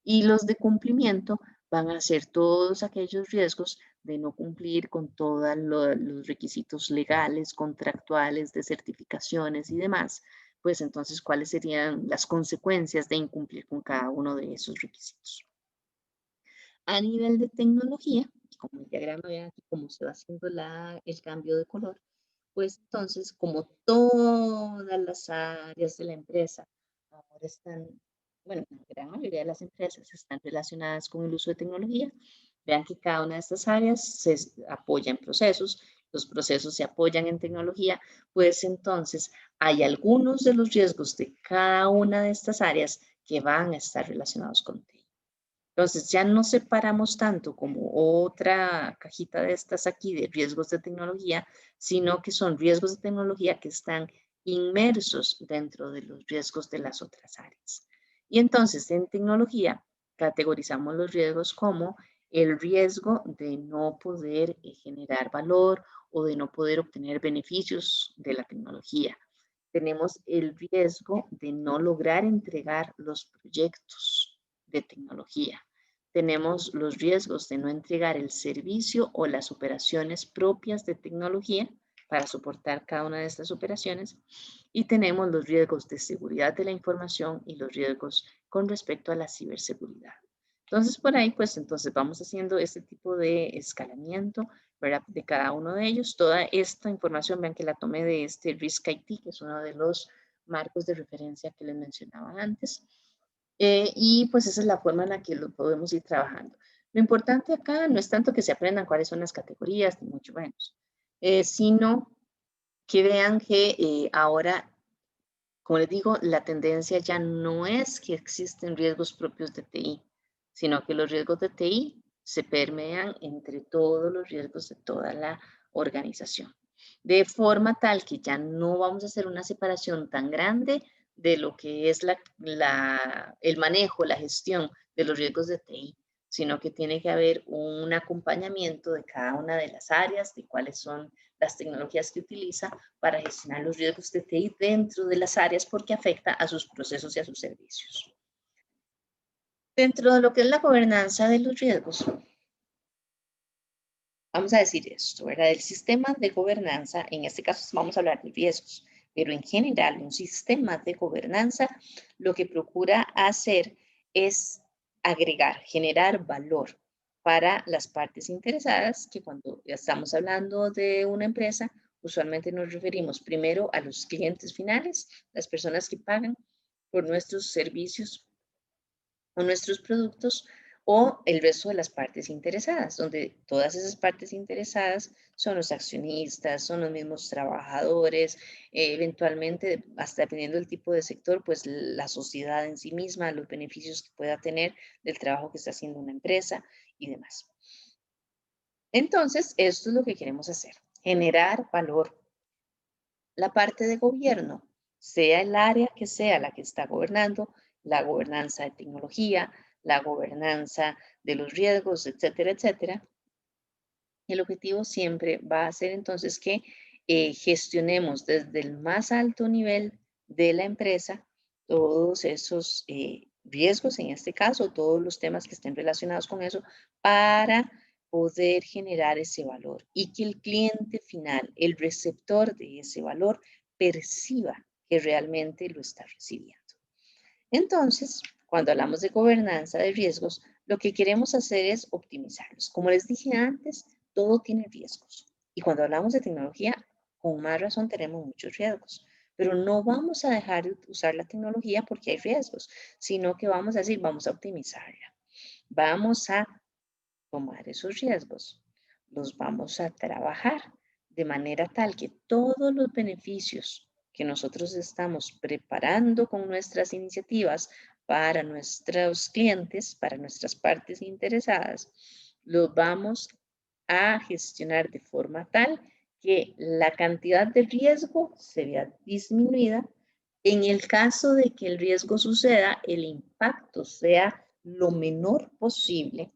y los de cumplimiento van a ser todos aquellos riesgos de no cumplir con todos los requisitos legales, contractuales, de certificaciones y demás. Pues entonces, ¿cuáles serían las consecuencias de incumplir con cada uno de esos requisitos? A nivel de tecnología, como el diagrama vean aquí cómo se va haciendo el cambio de color, pues entonces, como todas las áreas de la empresa ahora están, bueno, la gran mayoría de las empresas están relacionadas con el uso de tecnología, vean que cada una de estas áreas se apoya en procesos, los procesos se apoyan en tecnología, pues entonces hay algunos de los riesgos de cada una de estas áreas que van a estar relacionados con TI. Entonces ya no separamos tanto como otra cajita de estas aquí de riesgos de tecnología, sino que son riesgos de tecnología que están inmersos dentro de los riesgos de las otras áreas. Y entonces en tecnología categorizamos los riesgos como el riesgo de no poder generar valor o de no poder obtener beneficios de la tecnología. Tenemos el riesgo de no lograr entregar los proyectos de tecnología. Tenemos los riesgos de no entregar el servicio o las operaciones propias de tecnología para soportar cada una de estas operaciones. Y tenemos los riesgos de seguridad de la información y los riesgos con respecto a la ciberseguridad. Entonces, por ahí, pues, entonces vamos haciendo este tipo de escalamiento, ¿verdad? De cada uno de ellos. Toda esta información, vean que la tomé de este Risk IT, que es uno de los marcos de referencia que les mencionaba antes. Y pues esa es la forma en la que lo podemos ir trabajando. Lo importante acá no es tanto que se aprendan cuáles son las categorías, ni mucho menos, sino que vean que ahora, como les digo, la tendencia ya no es que existen riesgos propios de TI, sino que los riesgos de TI se permean entre todos los riesgos de toda la organización. De forma tal que ya no vamos a hacer una separación tan grande de lo que es el manejo, la gestión de los riesgos de TI, sino que tiene que haber un acompañamiento de cada una de las áreas, de cuáles son las tecnologías que utiliza para gestionar los riesgos de TI dentro de las áreas porque afecta a sus procesos y a sus servicios. Dentro de lo que es la gobernanza de los riesgos, vamos a decir esto, ¿verdad? El sistema de gobernanza, en este caso vamos a hablar de riesgos, pero en general un sistema de gobernanza lo que procura hacer es agregar, generar valor para las partes interesadas, que cuando estamos hablando de una empresa, usualmente nos referimos primero a los clientes finales, las personas que pagan por nuestros servicios o nuestros productos, o el resto de las partes interesadas, donde todas esas partes interesadas son los accionistas, son los mismos trabajadores, eventualmente, hasta dependiendo del tipo de sector, pues la sociedad en sí misma, los beneficios que pueda tener del trabajo que está haciendo una empresa y demás. Entonces, esto es lo que queremos hacer, generar valor. La parte de gobierno, sea el área que sea la que está gobernando, la gobernanza de tecnología, la gobernanza de los riesgos, etcétera, etcétera. El objetivo siempre va a ser entonces que gestionemos desde el más alto nivel de la empresa todos esos riesgos, en este caso, todos los temas que estén relacionados con eso, para poder generar ese valor y que el cliente final, el receptor de ese valor, perciba que realmente lo está recibiendo. Entonces, cuando hablamos de gobernanza de riesgos, lo que queremos hacer es optimizarlos. Como les dije antes, todo tiene riesgos. Y cuando hablamos de tecnología, con más razón tenemos muchos riesgos. Pero no vamos a dejar de usar la tecnología porque hay riesgos, sino que vamos a decir, vamos a optimizarla. Vamos a tomar esos riesgos, los vamos a trabajar de manera tal que todos los beneficios que nosotros estamos preparando con nuestras iniciativas para nuestros clientes, para nuestras partes interesadas, los vamos a gestionar de forma tal que la cantidad de riesgo se vea disminuida. En el caso de que el riesgo suceda, el impacto sea lo menor posible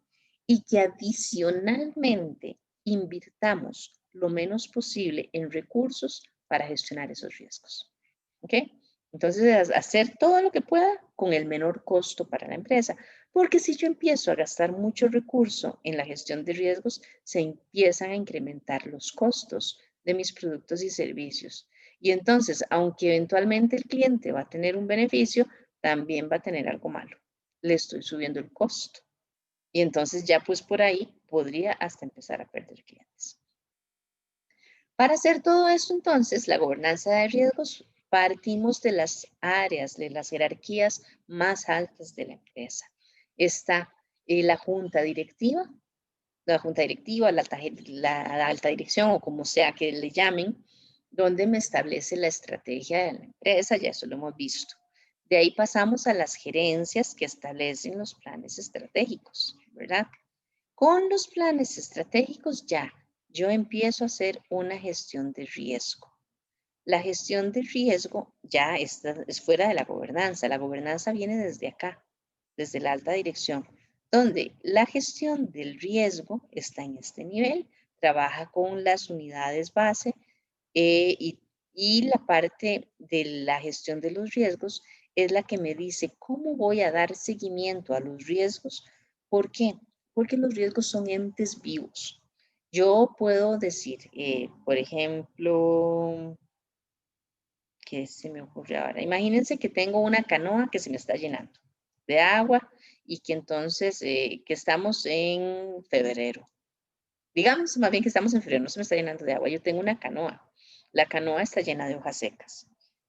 y que adicionalmente invirtamos lo menos posible en recursos para gestionar esos riesgos. ¿Ok? Entonces, hacer todo lo que pueda con el menor costo para la empresa. Porque si yo empiezo a gastar mucho recurso en la gestión de riesgos, se empiezan a incrementar los costos de mis productos y servicios. Y entonces, aunque eventualmente el cliente va a tener un beneficio, también va a tener algo malo. Le estoy subiendo el costo. Y entonces ya pues por ahí podría hasta empezar a perder clientes. Para hacer todo esto entonces, la gobernanza de riesgos, partimos de las áreas, de las jerarquías más altas de la empresa. Está la junta directiva, la alta dirección o como sea que le llamen, donde me establece la estrategia de la empresa, ya eso lo hemos visto. De ahí pasamos a las gerencias que establecen los planes estratégicos, ¿verdad? Con los planes estratégicos ya yo empiezo a hacer una gestión de riesgo. La gestión de riesgo ya es fuera de la gobernanza. La gobernanza viene desde acá, desde la alta dirección, donde la gestión del riesgo está en este nivel, trabaja con las unidades base y la parte de la gestión de los riesgos es la que me dice cómo voy a dar seguimiento a los riesgos. ¿Por qué? Porque los riesgos son entes vivos. Yo puedo decir, por ejemplo, ¿qué se me ocurre ahora? Imagínense que tengo una canoa que se me está llenando de agua y que entonces, que estamos en febrero. Digamos más bien que estamos en febrero, no se me está llenando de agua. Yo tengo una canoa. La canoa está llena de hojas secas.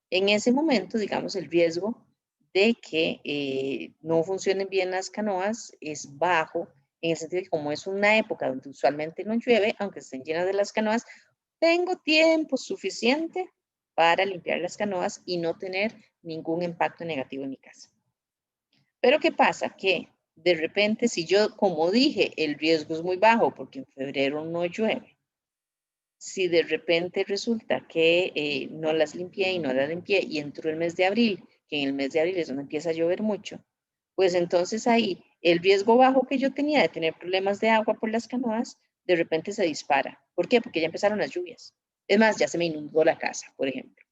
En ese momento, digamos, el riesgo de que no funcionen bien las canoas es bajo en el sentido de que como es una época donde usualmente no llueve, aunque estén llenas de las canoas, tengo tiempo suficiente para limpiar las canoas y no tener ningún impacto negativo en mi casa. Pero ¿qué pasa? Que de repente, si yo, como dije, el riesgo es muy bajo porque en febrero no llueve, si de repente resulta que no las limpié y no las limpié y entró el mes de abril, que en el mes de abril es donde empieza a llover mucho, pues entonces ahí el riesgo bajo que yo tenía de tener problemas de agua por las canoas, de repente se dispara. ¿Por qué? Porque ya empezaron las lluvias. Es más, ya se me inundó la casa, por ejemplo.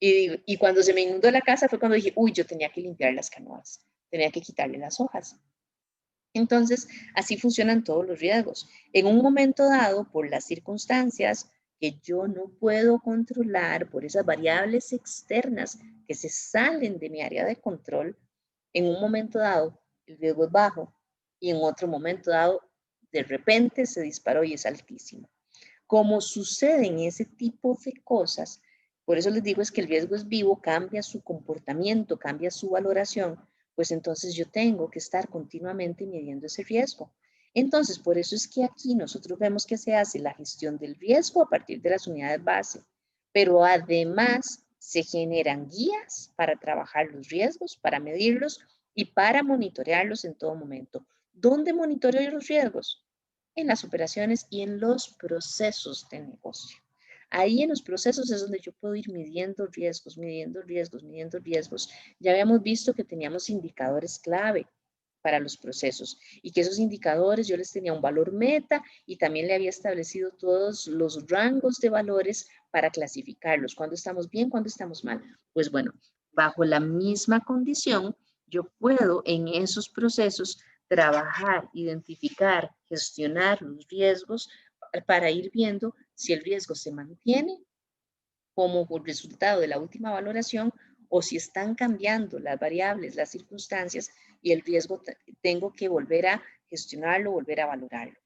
Y cuando se me inundó la casa fue cuando dije, uy, yo tenía que limpiar las canoas, tenía que quitarle las hojas. Entonces, así funcionan todos los riesgos. En un momento dado, por las circunstancias que yo no puedo controlar, por esas variables externas que se salen de mi área de control, en un momento dado el riesgo es bajo y en otro momento dado de repente se disparó y es altísimo. Como sucede en ese tipo de cosas, por eso les digo es que el riesgo es vivo, cambia su comportamiento, cambia su valoración, pues entonces yo tengo que estar continuamente midiendo ese riesgo. Entonces, por eso es que aquí nosotros vemos que se hace la gestión del riesgo a partir de las unidades base, pero además se generan guías para trabajar los riesgos, para medirlos y para monitorearlos en todo momento. ¿Dónde monitoreo los riesgos? En las operaciones y en los procesos de negocio. Ahí en los procesos es donde yo puedo ir midiendo riesgos, midiendo riesgos, midiendo riesgos. Ya habíamos visto que teníamos indicadores clave para los procesos y que esos indicadores yo les tenía un valor meta y también le había establecido todos los rangos de valores para clasificarlos, cuándo estamos bien, cuándo estamos mal. Pues bueno, bajo la misma condición, yo puedo en esos procesos trabajar, identificar, gestionar los riesgos para ir viendo si el riesgo se mantiene como resultado de la última valoración o si están cambiando las variables, las circunstancias y el riesgo tengo que volver a gestionarlo, volver a valorarlo.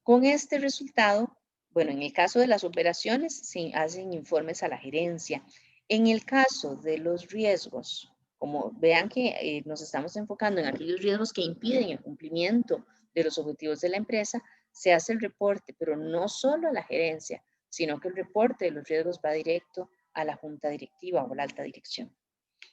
Con este resultado, bueno, en el caso de las operaciones se hacen informes a la gerencia. En el caso de los riesgos, como vean que nos estamos enfocando en aquellos riesgos que impiden el cumplimiento de los objetivos de la empresa, se hace el reporte, pero no solo a la gerencia, sino que el reporte de los riesgos va directo a la junta directiva o la alta dirección,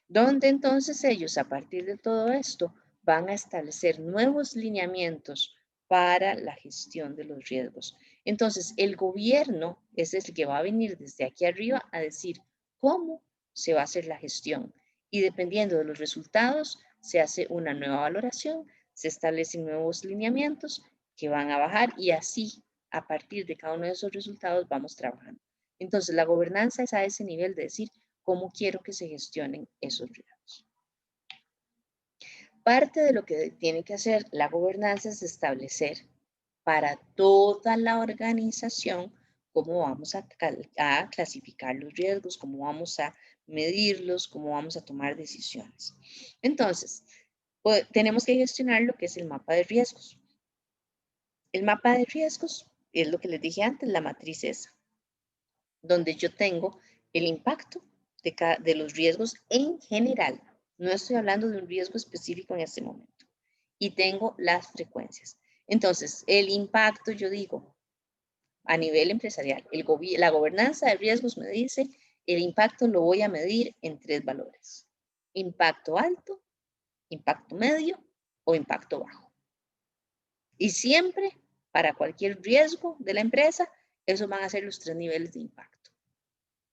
donde entonces ellos a partir de todo esto van a establecer nuevos lineamientos para la gestión de los riesgos. Entonces, el gobierno es el que va a venir desde aquí arriba a decir cómo se va a hacer la gestión y dependiendo de los resultados se hace una nueva valoración, se establecen nuevos lineamientos que van a bajar y así a partir de cada uno de esos resultados vamos trabajando. Entonces, la gobernanza es a ese nivel de decir cómo quiero que se gestionen esos riesgos. Parte de lo que tiene que hacer la gobernanza es establecer para toda la organización cómo vamos a clasificar los riesgos, cómo vamos a medirlos, cómo vamos a tomar decisiones. Entonces, pues, tenemos que gestionar lo que es el mapa de riesgos. El mapa de riesgos es lo que les dije antes, la matriz esa, donde yo tengo el impacto de los riesgos en general. No estoy hablando de un riesgo específico en este momento. Y tengo las frecuencias. Entonces, el impacto, yo digo, a nivel empresarial, la gobernanza de riesgos me dice, el impacto lo voy a medir en 3 valores. Impacto alto, impacto medio o impacto bajo. Y siempre, para cualquier riesgo de la empresa, esos van a ser los 3 niveles de impacto.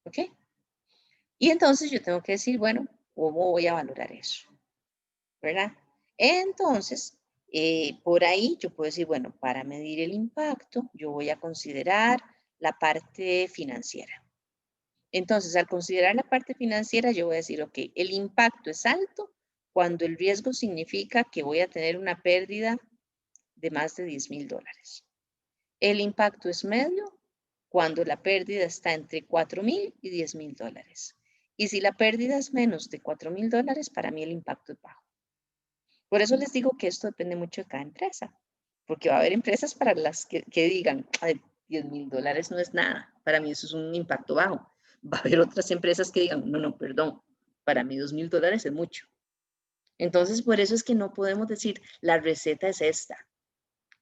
¿Ok? Y entonces yo tengo que decir, bueno, ¿cómo voy a valorar eso? ¿Verdad? Entonces, por ahí yo puedo decir, bueno, para medir el impacto, yo voy a considerar la parte financiera. Entonces, al considerar la parte financiera, yo voy a decir, ok, el impacto es alto cuando el riesgo significa que voy a tener una pérdida de más de $10,000. El impacto es medio cuando la pérdida está entre $4,000 y $10,000. Y si la pérdida es menos de $4,000, para mí el impacto es bajo. Por eso les digo que esto depende mucho de cada empresa, porque va a haber empresas para las que digan, $10,000 no es nada, para mí eso es un impacto bajo. Va a haber otras empresas que digan, no, perdón, para mí $2,000 es mucho. Entonces, por eso es que no podemos decir, la receta es esta.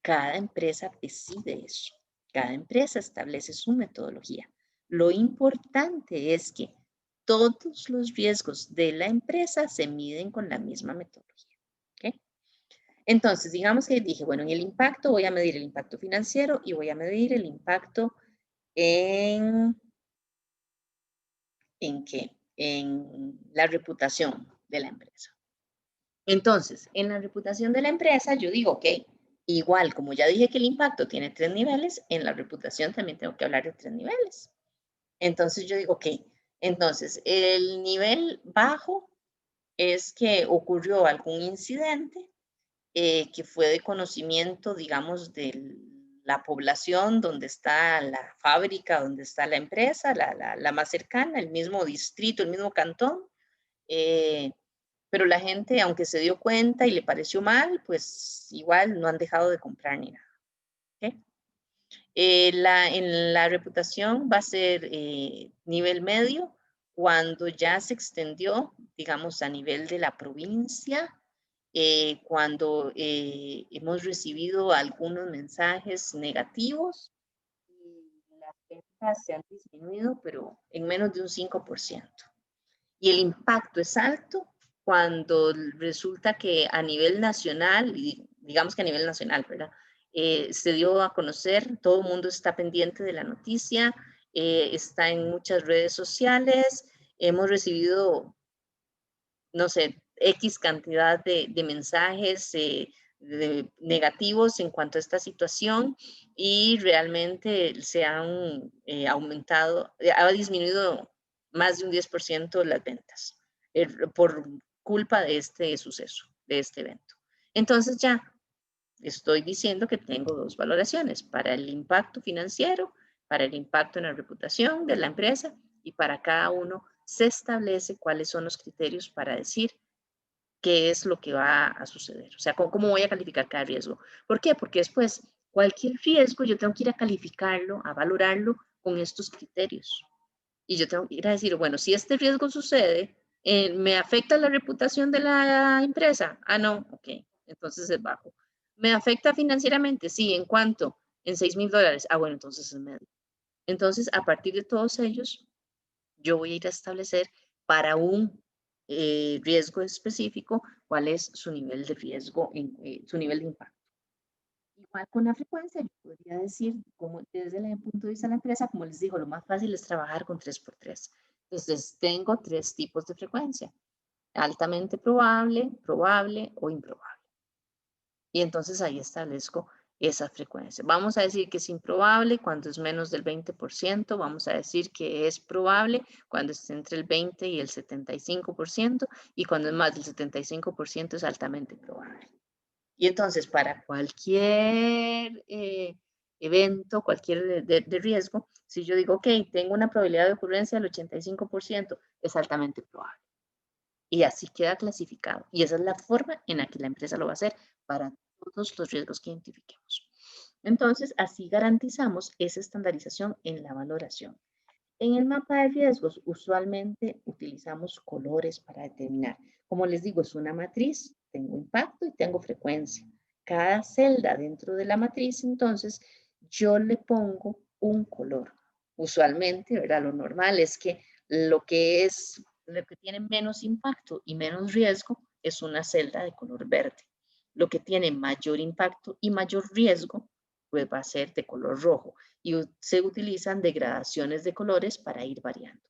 Cada empresa decide eso. Cada empresa establece su metodología. Lo importante es que todos los riesgos de la empresa se miden con la misma metodología. ¿Okay? Entonces, digamos que dije, bueno, en el impacto voy a medir el impacto financiero y voy a medir el impacto ¿en qué? En la reputación de la empresa. Entonces, en la reputación de la empresa, yo digo, ok, igual, como ya dije que el impacto tiene 3 niveles, en la reputación también tengo que hablar de 3 niveles. Entonces, yo digo, ok, entonces, el nivel bajo es que ocurrió algún incidente que fue de conocimiento, digamos, de la población donde está la fábrica, donde está la empresa, la más cercana, el mismo distrito, el mismo cantón. Eh, pero la gente, aunque se dio cuenta y le pareció mal, pues igual no han dejado de comprar ni nada. ¿Okay? En la reputación va a ser nivel medio cuando ya se extendió, digamos, a nivel de la provincia, cuando hemos recibido algunos mensajes negativos y las ventas se han disminuido, pero en menos de un 5%. Y el impacto es alto cuando resulta que a nivel nacional, digamos que a nivel nacional, ¿verdad? Se dio a conocer, todo el mundo está pendiente de la noticia, está en muchas redes sociales, hemos recibido, no sé, X cantidad de mensajes negativos en cuanto a esta situación y realmente se han aumentado, ha disminuido más de un 10% las ventas por culpa de este suceso, de este evento. Entonces ya estoy diciendo que tengo dos valoraciones, para el impacto financiero, para el impacto en la reputación de la empresa y para cada uno se establece cuáles son los criterios para decir qué es lo que va a suceder. O sea, cómo voy a calificar cada riesgo. ¿Por qué? Porque después cualquier riesgo yo tengo que ir a calificarlo, a valorarlo con estos criterios. Y yo tengo que ir a decir, bueno, si este riesgo sucede, ¿me afecta la reputación de la empresa? Ah, no, ok, entonces es bajo. ¿Me afecta financieramente? Sí, ¿en cuánto? En $6,000. Ah, bueno, entonces es medio. Entonces, a partir de todos ellos, yo voy a ir a establecer para un riesgo específico cuál es su nivel de riesgo, su nivel de impacto. Igual con la frecuencia, yo podría decir, como desde el punto de vista de la empresa, como les digo, lo más fácil es trabajar con 3x3. Entonces, tengo 3 tipos de frecuencia, altamente probable, probable o improbable. Y entonces ahí establezco esa frecuencia. Vamos a decir que es improbable cuando es menos del 20%, vamos a decir que es probable cuando es entre el 20 y el 75%, y cuando es más del 75% es altamente probable. Y entonces para cualquier evento, cualquier de riesgo, si yo digo, ok, tengo una probabilidad de ocurrencia del 85%, es altamente probable. Y así queda clasificado. Y esa es la forma en la que la empresa lo va a hacer para todos los riesgos que identifiquemos. Entonces, así garantizamos esa estandarización en la valoración. En el mapa de riesgos, usualmente utilizamos colores para determinar. Como les digo, es una matriz, tengo impacto y tengo frecuencia. Cada celda dentro de la matriz, entonces, yo le pongo un color. Usualmente, ¿verdad? Lo normal es que lo que tiene menos impacto y menos riesgo es una celda de color verde. Lo que tiene mayor impacto y mayor riesgo, pues va a ser de color rojo y se utilizan degradaciones de colores para ir variando.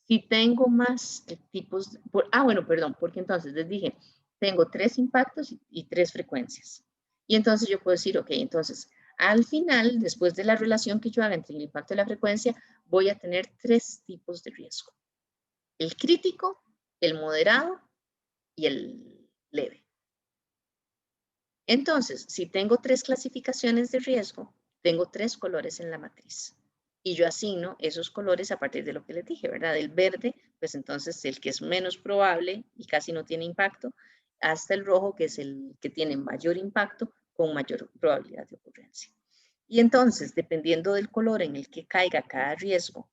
Si tengo más tipos, bueno, perdón, porque entonces les dije, tengo 3 impactos y 3 frecuencias. Y entonces yo puedo decir, ok, entonces al final, después de la relación que yo haga entre el impacto y la frecuencia, voy a tener 3 tipos de riesgo. El crítico, el moderado y el leve. Entonces, si tengo 3 clasificaciones de riesgo, tengo 3 colores en la matriz. Y yo asigno esos colores a partir de lo que les dije, ¿verdad? El verde, pues entonces el que es menos probable y casi no tiene impacto, hasta el rojo, que es el que tiene mayor impacto con mayor probabilidad de ocurrencia. Y entonces, dependiendo del color en el que caiga cada riesgo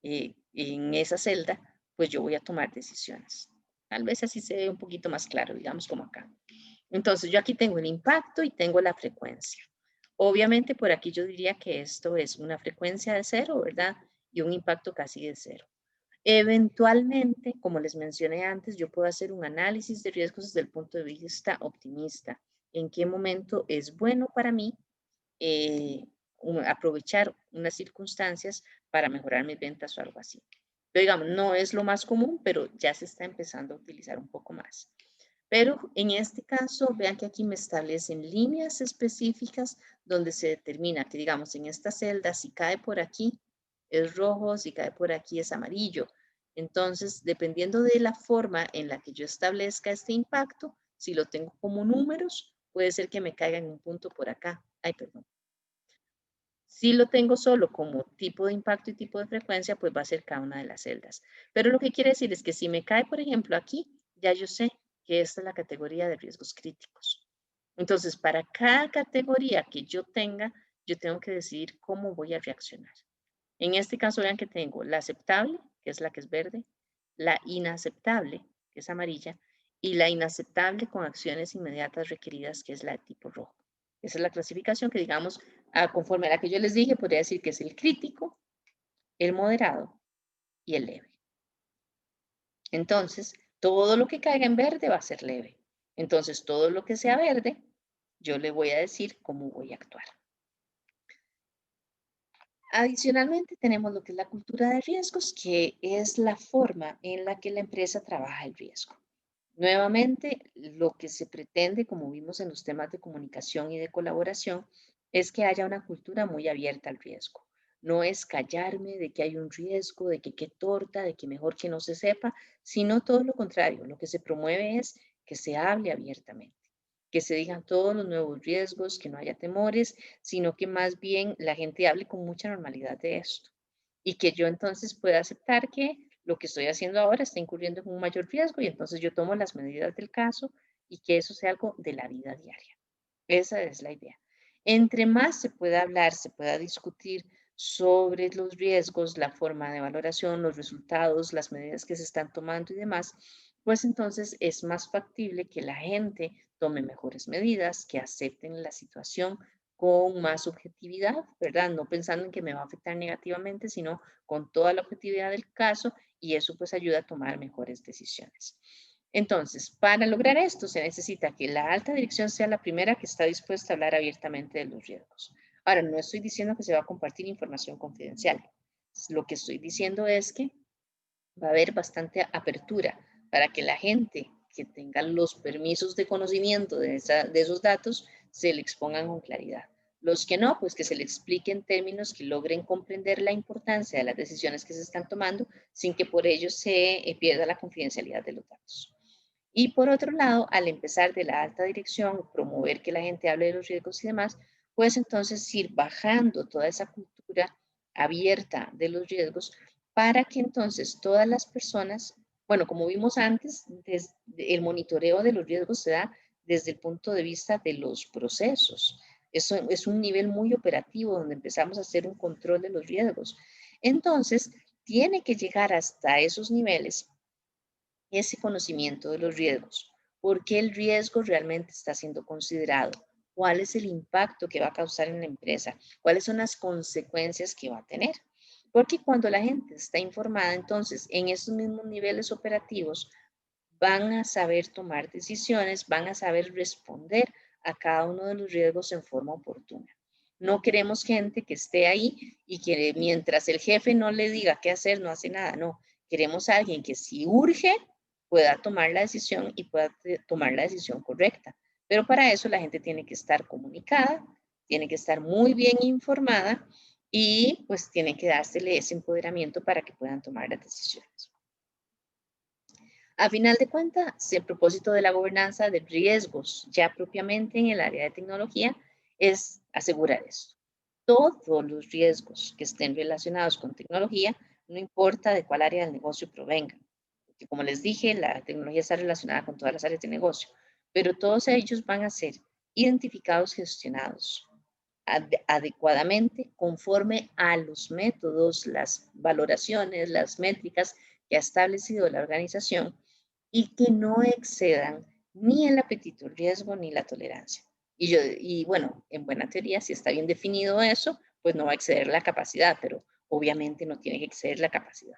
en esa celda, pues yo voy a tomar decisiones. Tal vez así se ve un poquito más claro, digamos como acá. Entonces, yo aquí tengo el impacto y tengo la frecuencia. Obviamente, por aquí yo diría que esto es una frecuencia de 0, ¿verdad? Y un impacto casi de 0. Eventualmente, como les mencioné antes, yo puedo hacer un análisis de riesgos desde el punto de vista optimista. ¿En qué momento es bueno para mí aprovechar unas circunstancias para mejorar mis ventas o algo así? Pero digamos, no es lo más común, pero ya se está empezando a utilizar un poco más. Pero en este caso, vean que aquí me establecen líneas específicas donde se determina que, digamos, en esta celda, si cae por aquí es rojo, si cae por aquí es amarillo. Entonces, dependiendo de la forma en la que yo establezca este impacto, si lo tengo como números, puede ser que me caiga en un punto por acá. Ay, perdón. Si lo tengo solo como tipo de impacto y tipo de frecuencia, pues va a ser cada una de las celdas. Pero lo que quiere decir es que si me cae, por ejemplo, aquí, ya yo sé que esta es la categoría de riesgos críticos. Entonces, para cada categoría que yo tenga, yo tengo que decidir cómo voy a reaccionar. En este caso, vean que tengo la aceptable, que es la que es verde, la inaceptable, que es amarilla, y la inaceptable con acciones inmediatas requeridas, que es la de tipo rojo. Esa es la clasificación que, digamos, conforme a la que yo les dije, podría decir que es el crítico, el moderado y el leve. Entonces, todo lo que caiga en verde va a ser leve. Entonces, todo lo que sea verde, yo le voy a decir cómo voy a actuar. Adicionalmente, tenemos lo que es la cultura de riesgos, que es la forma en la que la empresa trabaja el riesgo. Nuevamente, lo que se pretende, como vimos en los temas de comunicación y de colaboración, es que haya una cultura muy abierta al riesgo. No es callarme de que hay un riesgo, de que qué torta, de que mejor que no se sepa, sino todo lo contrario. Lo que se promueve es que se hable abiertamente, que se digan todos los nuevos riesgos, que no haya temores, sino que más bien la gente hable con mucha normalidad de esto y que yo entonces pueda aceptar que lo que estoy haciendo ahora está incurriendo en un mayor riesgo y entonces yo tomo las medidas del caso y que eso sea algo de la vida diaria. Esa es la idea. Entre más se pueda hablar, se pueda discutir sobre los riesgos, la forma de valoración, los resultados, las medidas que se están tomando y demás, pues entonces es más factible que la gente tome mejores medidas, que acepten la situación con más objetividad, ¿verdad? No pensando en que me va a afectar negativamente, sino con toda la objetividad del caso y eso pues ayuda a tomar mejores decisiones. Entonces, para lograr esto se necesita que la alta dirección sea la primera que está dispuesta a hablar abiertamente de los riesgos. Ahora, no estoy diciendo que se va a compartir información confidencial. Lo que estoy diciendo es que va a haber bastante apertura para que la gente que tenga los permisos de conocimiento de esos datos se le expongan con claridad. Los que no, pues que se le explique en términos que logren comprender la importancia de las decisiones que se están tomando sin que por ello se pierda la confidencialidad de los datos. Y por otro lado, al empezar de la alta dirección, promover que la gente hable de los riesgos y demás, pues entonces ir bajando toda esa cultura abierta de los riesgos para que entonces todas las personas, bueno, como vimos antes, el monitoreo de los riesgos se da desde el punto de vista de los procesos. Eso es un nivel muy operativo donde empezamos a hacer un control de los riesgos. Entonces, tiene que llegar hasta esos niveles ese conocimiento de los riesgos. ¿Por qué el riesgo realmente está siendo considerado? ¿Cuál es el impacto que va a causar en la empresa? ¿Cuáles son las consecuencias que va a tener? Porque cuando la gente está informada, entonces en esos mismos niveles operativos van a saber tomar decisiones, van a saber responder a cada uno de los riesgos en forma oportuna. No queremos gente que esté ahí y que mientras el jefe no le diga qué hacer, no hace nada. No, queremos a alguien que si urge pueda tomar la decisión y pueda tomar la decisión correcta. Pero para eso la gente tiene que estar comunicada, tiene que estar muy bien informada y pues tiene que dársele ese empoderamiento para que puedan tomar las decisiones. A final de cuentas, el propósito de la gobernanza de riesgos, ya propiamente en el área de tecnología, es asegurar esto. Todos los riesgos que estén relacionados con tecnología, no importa de cuál área del negocio provengan. Porque como les dije, la tecnología está relacionada con todas las áreas de negocio, pero todos ellos van a ser identificados, gestionados adecuadamente conforme a los métodos, las valoraciones, las métricas que ha establecido la organización y que no excedan ni el apetito al riesgo, ni la tolerancia. Y bueno, en buena teoría, si está bien definido eso, pues no va a exceder la capacidad, pero obviamente no tiene que exceder la capacidad.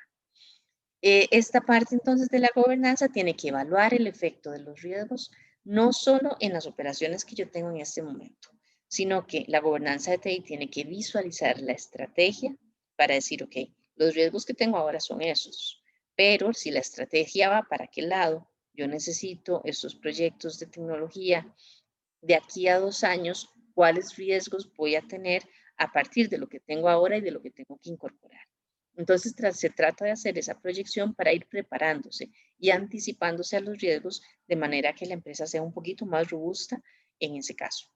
Esta parte entonces de la gobernanza tiene que evaluar el efecto de los riesgos, no solo en las operaciones que yo tengo en este momento, sino que la gobernanza de TI tiene que visualizar la estrategia para decir, ok, los riesgos que tengo ahora son esos, pero si la estrategia va para aquel lado, yo necesito estos proyectos de tecnología de aquí a 2 años, cuáles riesgos voy a tener a partir de lo que tengo ahora y de lo que tengo que incorporar. Entonces, se trata de hacer esa proyección para ir preparándose y anticipándose a los riesgos de manera que la empresa sea un poquito más robusta en ese caso.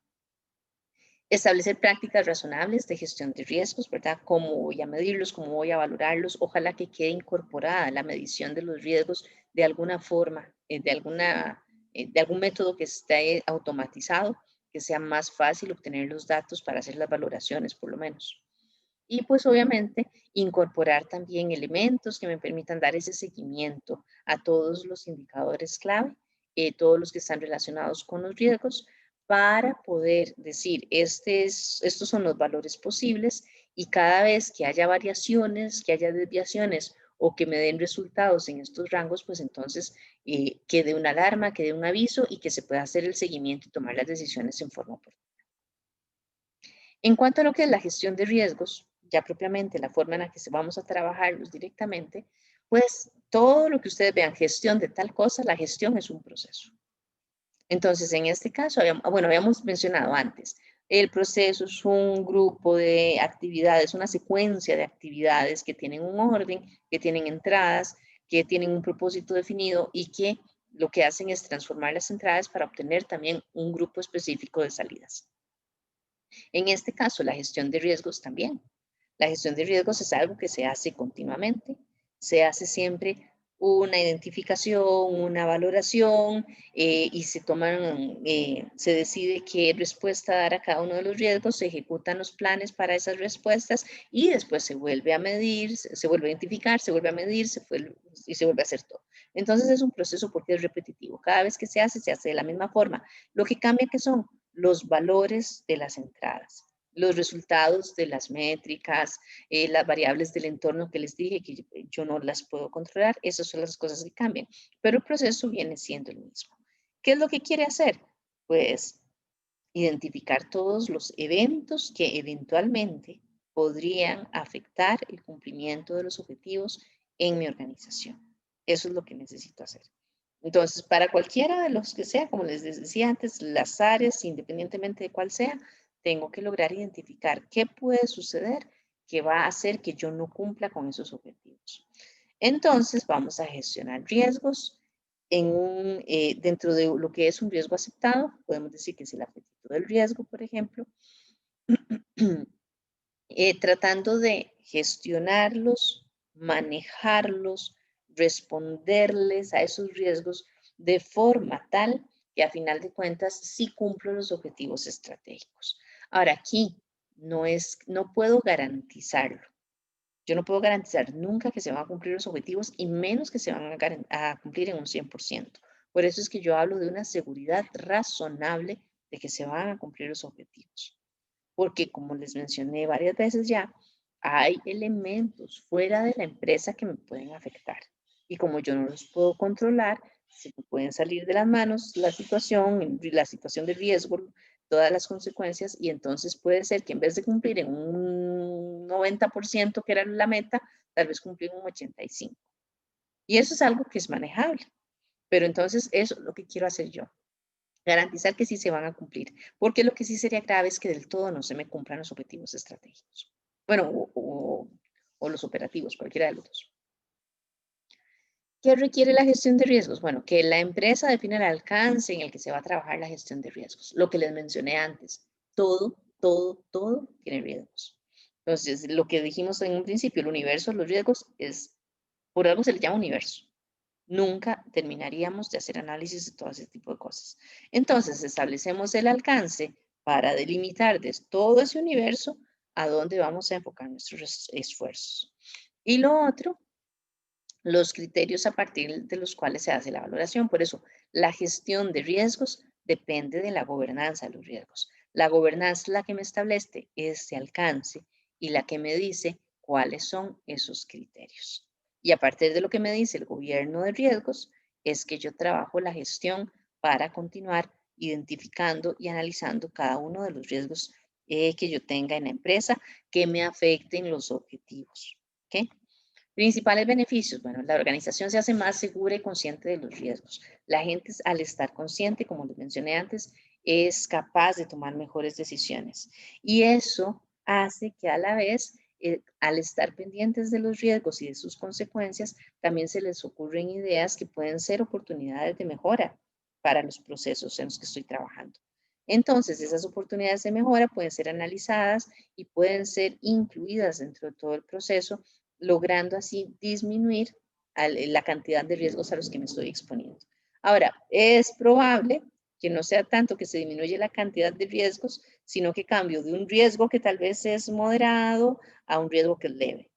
Establecer prácticas razonables de gestión de riesgos, ¿verdad? ¿Cómo voy a medirlos? ¿Cómo voy a valorarlos? Ojalá que quede incorporada la medición de los riesgos de alguna forma, de algún método que esté automatizado, que sea más fácil obtener los datos para hacer las valoraciones, por lo menos. Y pues obviamente incorporar también elementos que me permitan dar ese seguimiento a todos los indicadores clave, todos los que están relacionados con los riesgos, para poder decir, estos son los valores posibles y cada vez que haya variaciones, que haya desviaciones o que me den resultados en estos rangos, pues entonces que dé una alarma, que dé un aviso y que se pueda hacer el seguimiento y tomar las decisiones en forma oportuna. En cuanto a lo que es la gestión de riesgos, ya propiamente la forma en la que vamos a trabajarlos directamente, pues todo lo que ustedes vean, gestión de tal cosa, la gestión es un proceso. Entonces, en este caso, habíamos mencionado antes, el proceso es un grupo de actividades, una secuencia de actividades que tienen un orden, que tienen entradas, que tienen un propósito definido y que lo que hacen es transformar las entradas para obtener también un grupo específico de salidas. En este caso, la gestión de riesgos también. La gestión de riesgos es algo que se hace continuamente, se hace siempre una identificación, una valoración y se decide qué respuesta dar a cada uno de los riesgos, se ejecutan los planes para esas respuestas y después se vuelve a medir, se vuelve a identificar, se vuelve a medir y se vuelve a hacer todo. Entonces es un proceso porque es repetitivo. Cada vez que se hace de la misma forma. Lo que cambia que son los valores de las entradas, los resultados de las métricas, las variables del entorno que les dije que yo no las puedo controlar, esas son las cosas que cambian, pero el proceso viene siendo el mismo. ¿Qué es lo que quiere hacer? Pues identificar todos los eventos que eventualmente podrían afectar el cumplimiento de los objetivos en mi organización. Eso es lo que necesito hacer. Entonces, para cualquiera de los que sea, como les decía antes, las áreas, independientemente de cuál sea, tengo que lograr identificar qué puede suceder que va a hacer que yo no cumpla con esos objetivos. Entonces, vamos a gestionar riesgos dentro de lo que es un riesgo aceptado. Podemos decir que es el apetito del riesgo, por ejemplo, tratando de gestionarlos, manejarlos, responderles a esos riesgos de forma tal que a final de cuentas sí cumplo los objetivos estratégicos. Ahora aquí no puedo garantizarlo. Yo no puedo garantizar nunca que se van a cumplir los objetivos y menos que se van a cumplir en un 100%. Por eso es que yo hablo de una seguridad razonable de que se van a cumplir los objetivos. Porque como les mencioné varias veces ya, hay elementos fuera de la empresa que me pueden afectar. Y como yo no los puedo controlar, se me pueden salir de las manos la situación de riesgo, todas las consecuencias, y entonces puede ser que en vez de cumplir en un 90%, que era la meta, tal vez cumplir un 85%. Y eso es algo que es manejable. Pero entonces eso es lo que quiero hacer yo. Garantizar que sí se van a cumplir, porque lo que sí sería grave es que del todo no se me cumplan los objetivos estratégicos. Bueno, o los operativos, cualquiera de los dos. ¿Qué requiere la gestión de riesgos? Bueno, que la empresa define el alcance en el que se va a trabajar la gestión de riesgos. Lo que les mencioné antes, todo tiene riesgos. Entonces, lo que dijimos en un principio, el universo de los riesgos por algo se le llama universo. Nunca terminaríamos de hacer análisis de todo ese tipo de cosas. Entonces, establecemos el alcance para delimitar de todo ese universo a dónde vamos a enfocar nuestros esfuerzos. Y lo otro los criterios a partir de los cuales se hace la valoración. Por eso, la gestión de riesgos depende de la gobernanza de los riesgos. La gobernanza es la que me establece ese alcance y la que me dice cuáles son esos criterios. Y a partir de lo que me dice el gobierno de riesgos, es que yo trabajo la gestión para continuar identificando y analizando cada uno de los riesgos que yo tenga en la empresa que me afecten los objetivos. ¿Okay? Principales beneficios. Bueno, la organización se hace más segura y consciente de los riesgos. La gente, al estar consciente, como les mencioné antes, es capaz de tomar mejores decisiones. Y eso hace que a la vez, al estar pendientes de los riesgos y de sus consecuencias, también se les ocurren ideas que pueden ser oportunidades de mejora para los procesos en los que estoy trabajando. Entonces, esas oportunidades de mejora pueden ser analizadas y pueden ser incluidas dentro de todo el proceso, logrando así disminuir la cantidad de riesgos a los que me estoy exponiendo. Ahora, es probable que no sea tanto que se disminuye la cantidad de riesgos, sino que cambio de un riesgo que tal vez es moderado a un riesgo que es leve.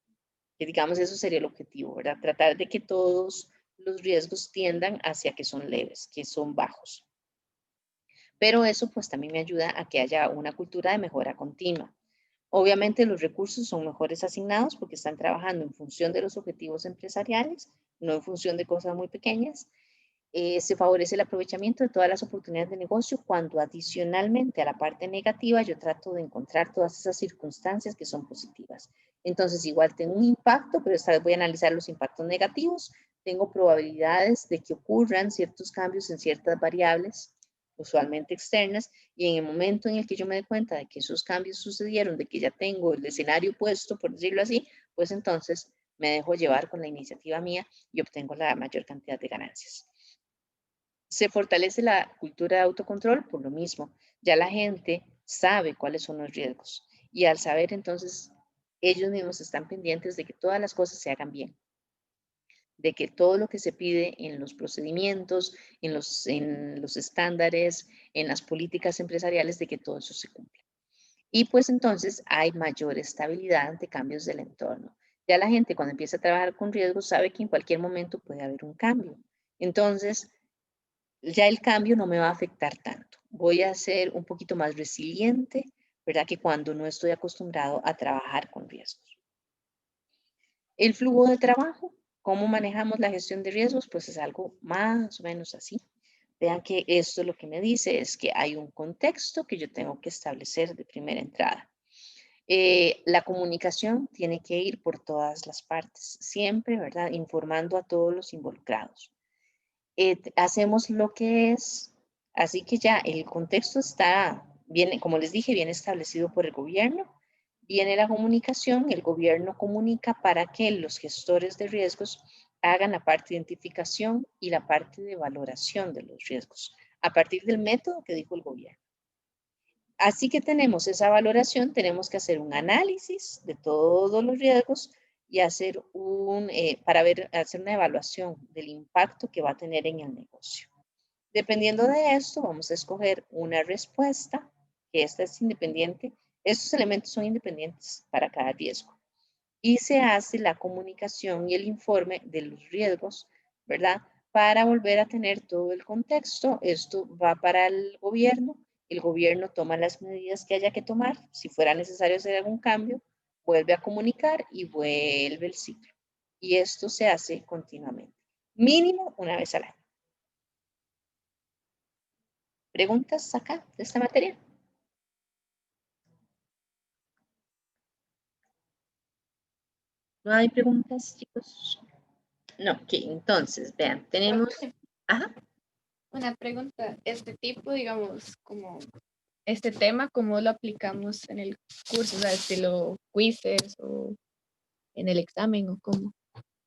Que digamos, eso sería el objetivo, ¿verdad? Tratar de que todos los riesgos tiendan hacia que son leves, que son bajos. Pero eso pues también me ayuda a que haya una cultura de mejora continua. Obviamente los recursos son mejores asignados porque están trabajando en función de los objetivos empresariales, no en función de cosas muy pequeñas. Se favorece el aprovechamiento de todas las oportunidades de negocio cuando adicionalmente a la parte negativa yo trato de encontrar todas esas circunstancias que son positivas. Entonces igual tengo un impacto, pero esta vez voy a analizar los impactos negativos. Tengo probabilidades de que ocurran ciertos cambios en ciertas variables, usualmente externas, y en el momento en el que yo me dé cuenta de que esos cambios sucedieron, de que ya tengo el escenario puesto, por decirlo así, pues entonces me dejo llevar con la iniciativa mía y obtengo la mayor cantidad de ganancias. Se fortalece la cultura de autocontrol por lo mismo. Ya la gente sabe cuáles son los riesgos y al saber entonces ellos mismos están pendientes de que todas las cosas se hagan bien, de que todo lo que se pide en los procedimientos, en los estándares, en las políticas empresariales, de que todo eso se cumpla. Y pues entonces hay mayor estabilidad ante cambios del entorno. Ya la gente cuando empieza a trabajar con riesgos sabe que en cualquier momento puede haber un cambio. Entonces, ya el cambio no me va a afectar tanto. Voy a ser un poquito más resiliente, ¿verdad? Que cuando no estoy acostumbrado a trabajar con riesgos. El flujo de trabajo, ¿cómo manejamos la gestión de riesgos? Pues es algo más o menos así. Vean que esto lo que me dice es que hay un contexto que yo tengo que establecer de primera entrada. La comunicación tiene que ir por todas las partes, siempre, ¿verdad? Informando a todos los involucrados. Hacemos lo que es, así que ya el contexto está, bien, como les dije, bien establecido por el gobierno. Viene la comunicación, el gobierno comunica para que los gestores de riesgos hagan la parte de identificación y la parte de valoración de los riesgos, a partir del método que dijo el gobierno. Así que tenemos esa valoración, tenemos que hacer un análisis de todos los riesgos y hacer hacer una evaluación del impacto que va a tener en el negocio. Dependiendo de esto, vamos a escoger una respuesta, que esta es independiente. Estos elementos son independientes para cada riesgo. Y se hace la comunicación y el informe de los riesgos, ¿verdad? Para volver a tener todo el contexto. Esto va para el gobierno toma las medidas que haya que tomar, si fuera necesario hacer algún cambio, vuelve a comunicar y vuelve el ciclo. Y esto se hace continuamente, mínimo una vez al año. ¿Preguntas acá de esta materia? ¿No hay preguntas, chicos? No, ok, entonces, vean, tenemos... Ajá. Una pregunta, este tipo, digamos, como este tema, ¿cómo lo aplicamos en el curso? O sea, estilo quizzes o en el examen o cómo.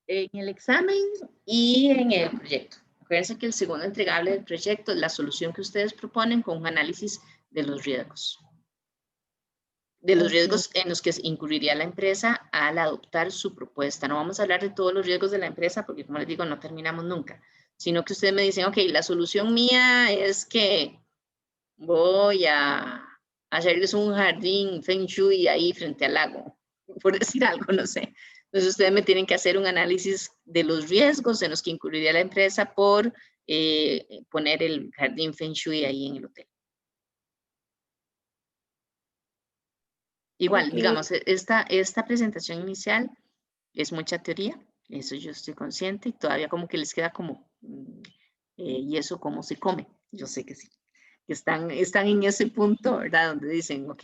En el examen y en el proyecto. Acuérdense que el segundo entregable del proyecto es la solución que ustedes proponen con un análisis de los riesgos. De los riesgos en los que incurriría la empresa al adoptar su propuesta. No vamos a hablar de todos los riesgos de la empresa porque, como les digo, no terminamos nunca. Sino que ustedes me dicen, ok, la solución mía es que voy a hacerles un jardín Feng Shui ahí frente al lago, por decir algo, no sé. Entonces ustedes me tienen que hacer un análisis de los riesgos en los que incurriría la empresa por poner el jardín Feng Shui ahí en el hotel. Igual, Ok, digamos, esta presentación inicial es mucha teoría, eso yo estoy consciente, y todavía como que les queda como, ¿y eso cómo se come? Yo sé que sí, que están en ese punto, ¿verdad? Donde dicen, ok,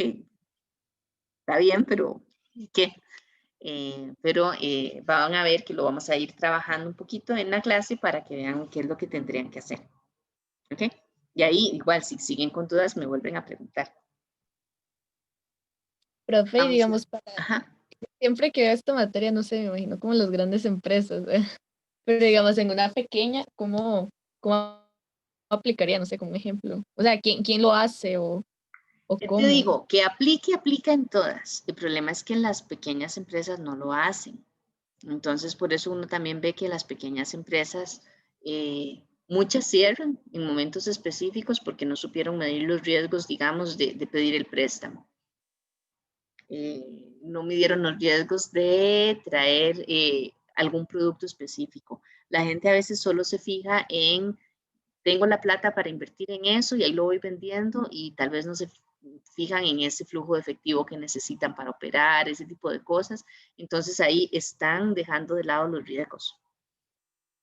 está bien, pero ¿qué? Pero van a ver que lo vamos a ir trabajando un poquito en la clase para que vean qué es lo que tendrían que hacer, ¿ok? Y ahí, igual, si siguen con dudas, me vuelven a preguntar. profe, y Vamos a, digamos, para ajá. siempre que veo esta materia, no sé, me imagino como las grandes empresas, ¿eh? Pero digamos, en una pequeña, ¿cómo aplicaría? No sé, como un ejemplo. O sea, ¿quién lo hace o Te cómo? digo, que aplica en todas. El problema es que las pequeñas empresas no lo hacen. Entonces, por eso uno también ve que las pequeñas empresas, muchas cierran en momentos específicos porque no supieron medir los riesgos, digamos, de pedir el préstamo. No midieron los riesgos de traer algún producto específico. La gente a veces solo se fija en, tengo la plata para invertir en eso y ahí lo voy vendiendo y tal vez no se fijan en ese flujo de efectivo que necesitan para operar, ese tipo de cosas. Entonces ahí están dejando de lado los riesgos.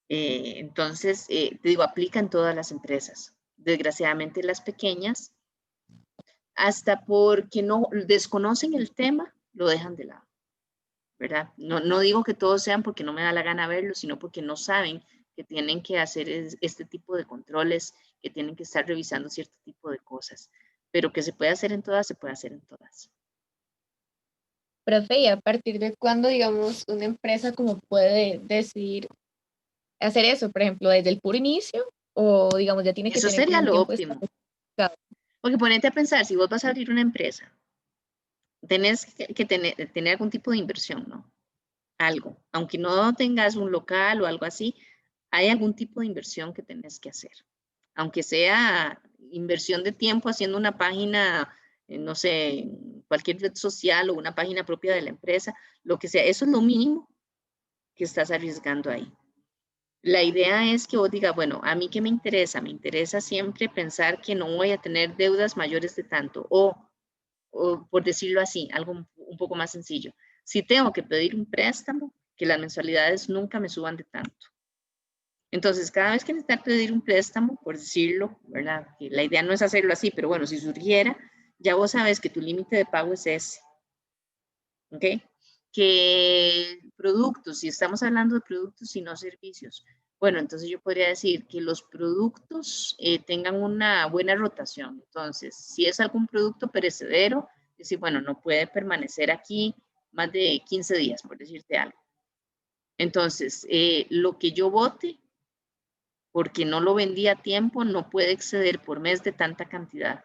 Entonces, te digo, aplica en todas las empresas. Desgraciadamente las pequeñas, hasta porque no desconocen el tema, lo dejan de lado, ¿verdad? No digo que todos sean porque no me da la gana verlo, sino porque no saben que tienen que hacer este tipo de controles, que tienen que estar revisando cierto tipo de cosas, pero que se puede hacer en todas, se puede hacer en todas. Profe, ¿y a partir de cuándo, digamos, una empresa como puede decidir hacer eso? Por ejemplo, desde el puro inicio o, digamos, ya tiene que Eso tener sería como un lo tiempo óptimo, establecido. porque ponete a pensar, si vos vas a abrir una empresa, tenés que tener algún tipo de inversión, ¿no? Algo, aunque no tengas un local o algo así, hay algún tipo de inversión que tenés que hacer. Aunque sea inversión de tiempo haciendo una página, no sé, cualquier red social o una página propia de la empresa, lo que sea, eso es lo mínimo que estás arriesgando ahí. La idea es que vos digas, bueno, a mí qué me interesa siempre pensar que no voy a tener deudas mayores de tanto, o por decirlo así, algo un poco más sencillo. Si tengo que pedir un préstamo, que las mensualidades nunca me suban de tanto. Entonces, cada vez que necesitas pedir un préstamo, por decirlo, ¿verdad? Que la idea no es hacerlo así, pero bueno, si surgiera, ya vos sabes que tu límite de pago es ese, ¿ok? Que productos, si estamos hablando de productos y no servicios, bueno, entonces yo podría decir que los productos tengan una buena rotación. Entonces, si es algún producto perecedero, decir, bueno, no puede permanecer aquí más de 15 días, por decirte algo. Entonces, lo que yo vote porque no lo vendí a tiempo, no puede exceder por mes de tanta cantidad.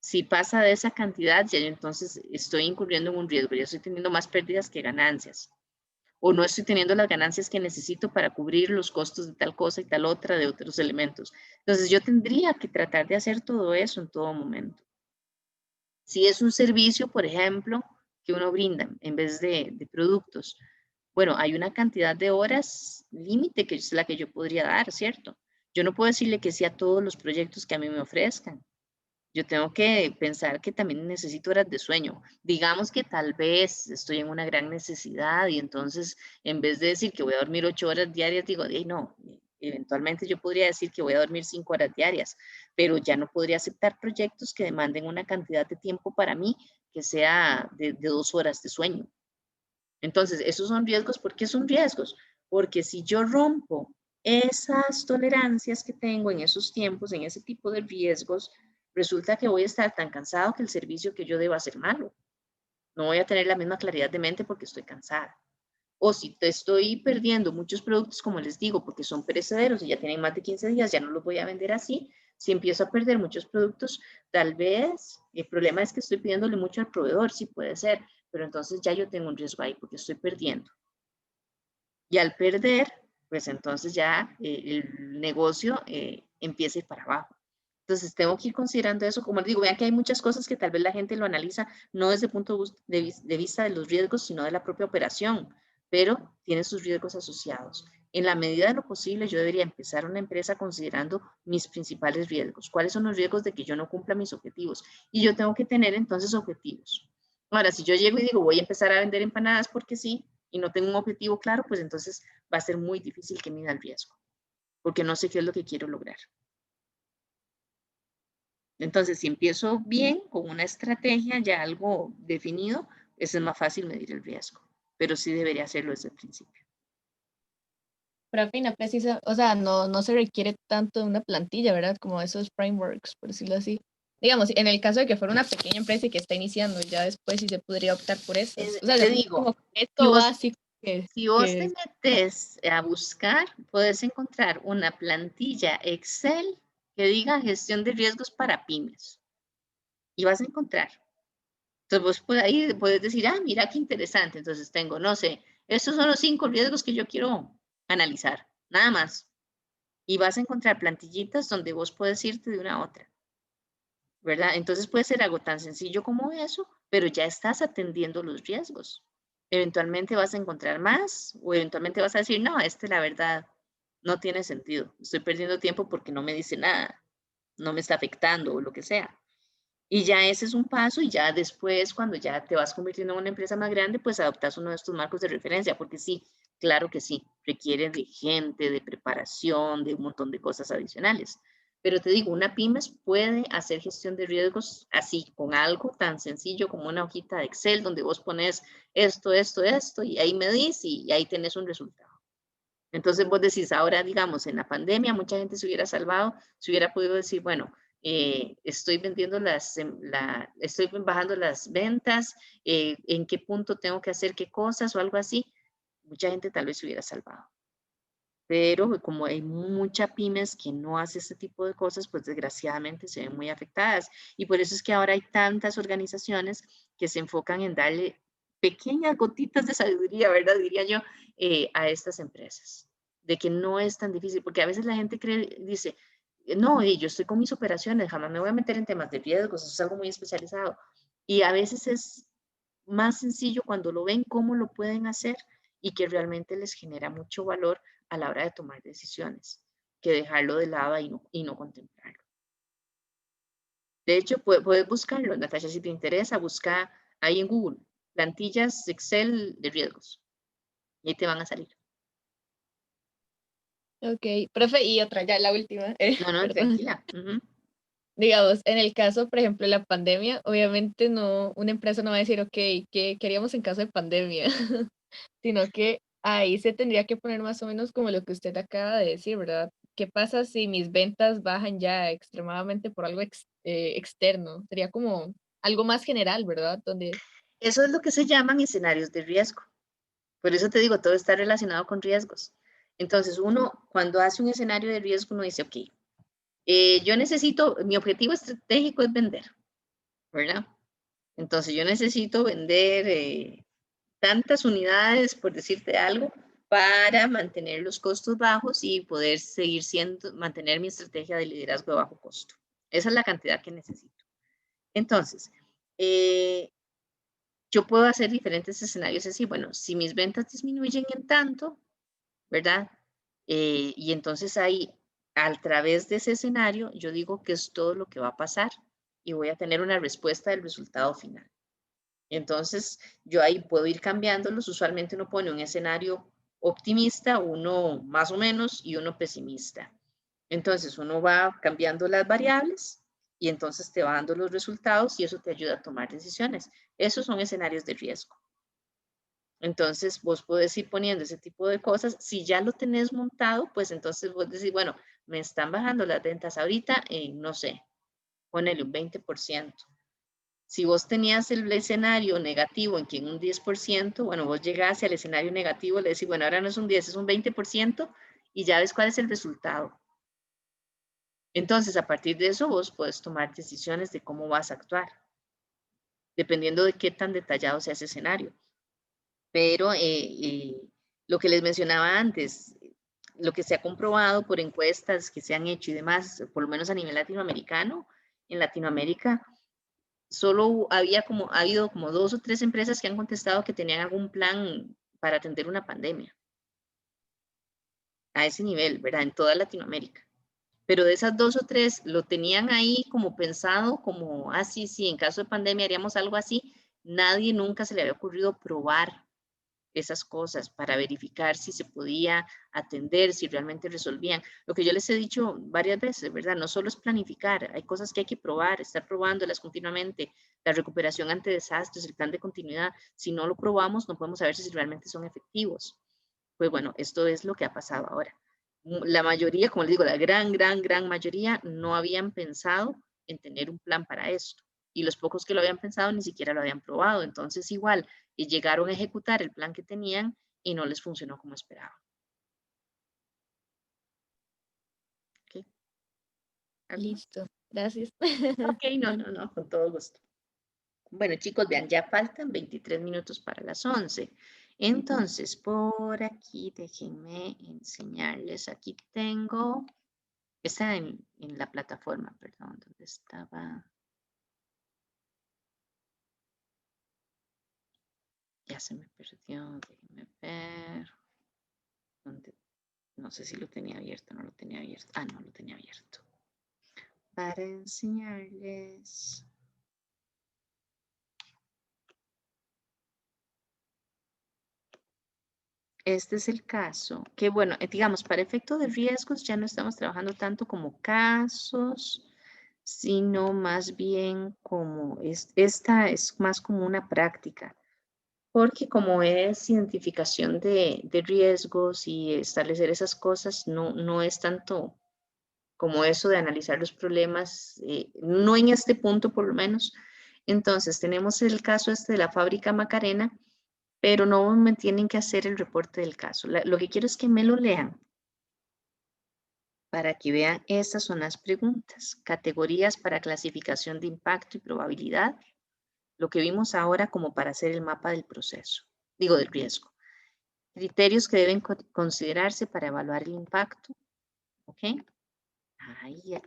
Si pasa de esa cantidad, ya yo entonces estoy incurriendo en un riesgo, ya estoy teniendo más pérdidas que ganancias, o no estoy teniendo las ganancias que necesito para cubrir los costos de tal cosa y tal otra de otros elementos. Entonces yo tendría que tratar de hacer todo eso en todo momento. Si es un servicio, por ejemplo, que uno brinda en vez de productos, bueno, hay una cantidad de horas límite que es la que yo podría dar, ¿cierto? Yo no puedo decirle que sí a todos los proyectos que a mí me ofrezcan. Yo tengo que pensar que también necesito horas de sueño. Digamos que tal vez estoy en una gran necesidad y entonces en vez de decir que voy a dormir 8 horas diarias, digo, hey, no, eventualmente yo podría decir que voy a dormir 5 horas diarias, pero ya no podría aceptar proyectos que demanden una cantidad de tiempo para mí que sea de 2 horas de sueño. Entonces, esos son riesgos. ¿Por qué son riesgos? Porque si yo rompo esas tolerancias que tengo en esos tiempos, en ese tipo de riesgos, resulta que voy a estar tan cansado que el servicio que yo debo hacer malo. No voy a tener la misma claridad de mente porque estoy cansada. O si te estoy perdiendo muchos productos, como les digo, porque son perecederos y ya tienen más de 15 días, ya no los voy a vender así. Si empiezo a perder muchos productos, tal vez el problema es que estoy pidiéndole mucho al proveedor, sí puede ser, pero entonces ya yo tengo un riesgo ahí porque estoy perdiendo. Y al perder, pues entonces ya el negocio empieza a ir para abajo. Entonces tengo que ir considerando eso. Como les digo, vean que hay muchas cosas que tal vez la gente lo analiza no desde el punto de vista de los riesgos, sino de la propia operación. pero tiene sus riesgos asociados. En la medida de lo posible, yo debería empezar una empresa considerando mis principales riesgos. ¿Cuáles son los riesgos de que yo no cumpla mis objetivos? Y yo tengo que tener entonces objetivos. Ahora, si yo llego y digo, voy a empezar a vender empanadas porque sí, y no tengo un objetivo claro, pues entonces va a ser muy difícil que mida el riesgo, porque no sé qué es lo que quiero lograr. Entonces, si empiezo bien, con una estrategia, ya algo definido, es más fácil medir el riesgo, pero sí debería hacerlo desde el principio. Pero fin, no precisa, o sea, no se requiere tanto de una plantilla, ¿verdad? Como esos frameworks, por decirlo así. Digamos, en el caso de que fuera una pequeña empresa y que está iniciando, ya después sí se podría optar por esas. O sea, Te como digo, si esto vos, básico que, si vos te que metes a buscar, puedes encontrar una plantilla Excel que diga gestión de riesgos para pymes. Y vas a encontrar. Entonces vos por ahí puedes decir, ah, mira qué interesante. Entonces tengo, no sé, estos son los 5 riesgos que yo quiero analizar, nada más. Y vas a encontrar plantillitas donde vos puedes irte de una a otra, ¿verdad? Entonces puede ser algo tan sencillo como eso, pero ya estás atendiendo los riesgos. Eventualmente vas a encontrar más o eventualmente vas a decir, no, la verdad no tiene sentido. Estoy perdiendo tiempo porque no me dice nada, no me está afectando o lo que sea. Y ya ese es un paso y ya después, cuando ya te vas convirtiendo en una empresa más grande, pues adoptas uno de estos marcos de referencia, porque sí, claro que sí, requiere de gente, de preparación, de un montón de cosas adicionales. Pero te digo, una pymes puede hacer gestión de riesgos así, con algo tan sencillo como una hojita de Excel donde vos pones esto, y ahí medís y ahí tenés un resultado. Entonces vos decís, ahora digamos, en la pandemia mucha gente se hubiera salvado, se hubiera podido decir, bueno, estoy vendiendo estoy bajando las ventas, en qué punto tengo que hacer qué cosas o algo así. Mucha gente tal vez se hubiera salvado. Pero como hay mucha pymes que no hace este tipo de cosas, pues desgraciadamente se ven muy afectadas. Y por eso es que ahora hay tantas organizaciones que se enfocan en darle pequeñas gotitas de sabiduría, ¿verdad? Diría yo, a estas empresas. De que no es tan difícil, porque a veces la gente cree, dice, no, yo estoy con mis operaciones, jamás me voy a meter en temas de riesgos, eso es algo muy especializado. Y a veces es más sencillo cuando lo ven cómo lo pueden hacer y que realmente les genera mucho valor a la hora de tomar decisiones, que dejarlo de lado y no contemplarlo. De hecho, puedes buscarlo, Natasha, si te interesa, busca ahí en Google, plantillas Excel de riesgos, y ahí te van a salir. ok, profe, y otra ya, la última, No, no, perdón. tranquila. Digamos, en el caso, por ejemplo, de la pandemia, obviamente no, una empresa no va a decir, ok, ¿qué queríamos en caso de pandemia? Sino que ahí se tendría que poner más o menos como lo que usted acaba de decir, ¿verdad? ¿Qué pasa si mis ventas bajan ya extremadamente por algo externo? Sería como algo más general, ¿verdad? Donde, Eso es lo que se llaman escenarios de riesgo. Por eso te digo, todo está relacionado con riesgos. Entonces, uno cuando hace un escenario de riesgo, uno dice, ok, yo necesito, mi objetivo estratégico es vender, ¿verdad? Entonces, yo necesito vender tantas unidades, por decirte algo, para mantener los costos bajos y poder seguir mantener mi estrategia de liderazgo de bajo costo. Esa es la cantidad que necesito. Entonces, yo puedo hacer diferentes escenarios así, bueno, si mis ventas disminuyen en tanto, ¿verdad? Y entonces ahí, a través de ese escenario, yo digo que es todo lo que va a pasar y voy a tener una respuesta del resultado final. Entonces, yo ahí puedo ir cambiándolos. Usualmente uno pone un escenario optimista, uno más o menos y uno pesimista. Entonces, uno va cambiando las variables y entonces te va dando los resultados y eso te ayuda a tomar decisiones. Esos son escenarios de riesgo. Entonces, vos podés ir poniendo ese tipo de cosas. Si ya lo tenés montado, pues entonces vos decís, bueno, me están bajando las ventas ahorita en, no sé, ponele un 20%. Si vos tenías el escenario negativo en que en un 10%, bueno, vos llegás al escenario negativo, le decís, bueno, ahora no es un 10, es un 20% y ya ves cuál es el resultado. Entonces, a partir de eso, vos puedes tomar decisiones de cómo vas a actuar, dependiendo de qué tan detallado sea ese escenario. Pero lo que les mencionaba antes, lo que se ha comprobado por encuestas que se han hecho y demás, por lo menos a nivel latinoamericano, en Latinoamérica solo ha habido como 2 o 3 empresas que han contestado que tenían algún plan para atender una pandemia. A ese nivel, ¿verdad? En toda Latinoamérica. Pero de esas 2 o 3 lo tenían ahí como pensado, como, sí, sí, en caso de pandemia haríamos algo así. Nadie nunca se le había ocurrido probar esas cosas para verificar si se podía atender, si realmente resolvían. Lo que yo les he dicho varias veces, ¿verdad? No solo es planificar, hay cosas que hay que probar, estar probándolas continuamente. La recuperación ante desastres, el plan de continuidad, si no lo probamos, no podemos saber si realmente son efectivos. Pues bueno, esto es lo que ha pasado ahora. La mayoría, como les digo, la gran mayoría no habían pensado en tener un plan para esto. Y los pocos que lo habían pensado ni siquiera lo habían probado. Entonces igual, y llegaron a ejecutar el plan que tenían y no les funcionó como esperaban. ¿Okay? Listo, gracias. Ok, no, con todo gusto. Bueno, chicos, vean, ya faltan 23 minutos para las 11. Entonces, por aquí, déjenme enseñarles. Aquí tengo, está en la plataforma, perdón, donde estaba. Ya se me perdió, déjenme ver. No sé si lo tenía abierto, no lo tenía abierto. No lo tenía abierto. Para enseñarles. Este es el caso, que bueno, digamos, para efecto de riesgos ya no estamos trabajando tanto como casos, sino más bien como, esta es más como una práctica, porque como es identificación de riesgos y establecer esas cosas, no es tanto como eso de analizar los problemas, no en este punto por lo menos. Entonces, tenemos el caso este de la fábrica Macarena, pero no me tienen que hacer el reporte del caso. Lo que quiero es que me lo lean para que vean, estas son las preguntas. Categorías para clasificación de impacto y probabilidad. Lo que vimos ahora como para hacer el mapa del proceso, digo del riesgo. Criterios que deben considerarse para evaluar el impacto. ¿Ok? Ay.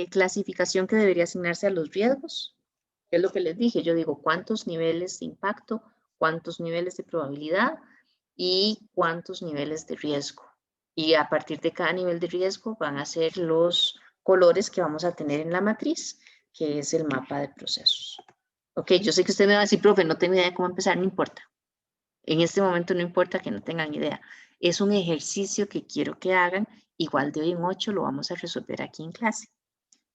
Clasificación que debería asignarse a los riesgos. Es lo que les dije, yo digo cuántos niveles de impacto, cuántos niveles de probabilidad y cuántos niveles de riesgo. Y a partir de cada nivel de riesgo van a ser los colores que vamos a tener en la matriz, que es el mapa de procesos. Ok, yo sé que usted me va a decir, profe, no tengo idea de cómo empezar, no importa. En este momento no importa que no tengan idea. Es un ejercicio que quiero que hagan, igual de hoy en 8 lo vamos a resolver aquí en clase.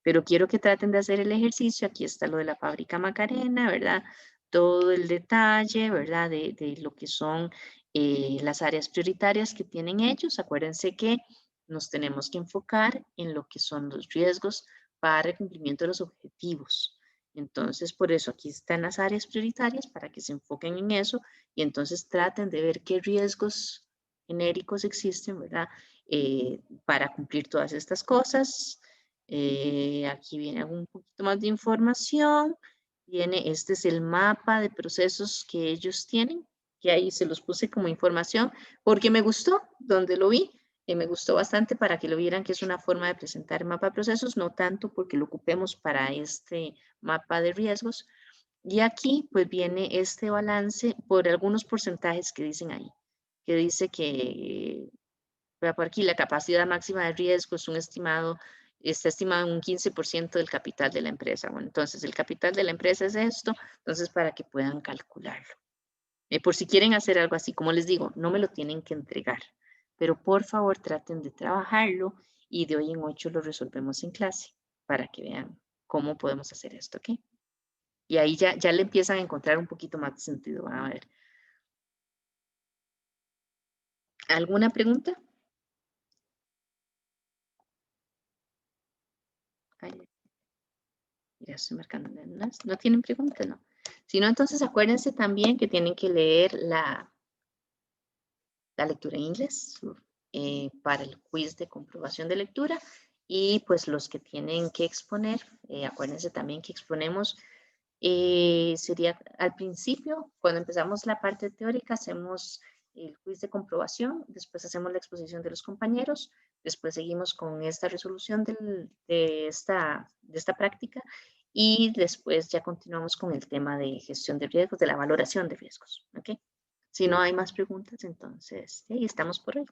Pero quiero que traten de hacer el ejercicio. Aquí está lo de la fábrica Macarena, ¿verdad? Todo el detalle, ¿verdad? De lo que son las áreas prioritarias que tienen ellos. Acuérdense que nos tenemos que enfocar en lo que son los riesgos para el cumplimiento de los objetivos. Entonces, por eso aquí están las áreas prioritarias para que se enfoquen en eso y entonces traten de ver qué riesgos genéricos existen, ¿verdad? Para cumplir todas estas cosas. Aquí viene un poquito más de información. Este es el mapa de procesos que ellos tienen, que ahí se los puse como información, porque me gustó, donde lo vi, me gustó bastante para que lo vieran que es una forma de presentar el mapa de procesos, no tanto porque lo ocupemos para este mapa de riesgos. Y aquí pues viene este balance por algunos porcentajes que dicen ahí, que dice que por aquí la capacidad máxima de riesgo es está estimado en un 15% del capital de la empresa. Bueno, entonces el capital de la empresa es esto, entonces para que puedan calcularlo. Por si quieren hacer algo así, como les digo, no me lo tienen que entregar, pero por favor traten de trabajarlo y de hoy en 8 lo resolvemos en clase para que vean cómo podemos hacer esto, ¿ok? Y ahí ya le empiezan a encontrar un poquito más de sentido. Van a ver. ¿Alguna pregunta? Ay, ya estoy marcando. ¿No tienen preguntas? No. Si no, entonces acuérdense también que tienen que leer la lectura en inglés para el quiz de comprobación de lectura y pues los que tienen que exponer, acuérdense también que exponemos, sería al principio, cuando empezamos la parte teórica, hacemos el quiz de comprobación, después hacemos la exposición de los compañeros, después seguimos con esta resolución de esta práctica y después ya continuamos con el tema de gestión de riesgos, de la valoración de riesgos. ¿Ok? Si no hay más preguntas, entonces ahí estamos por hoy.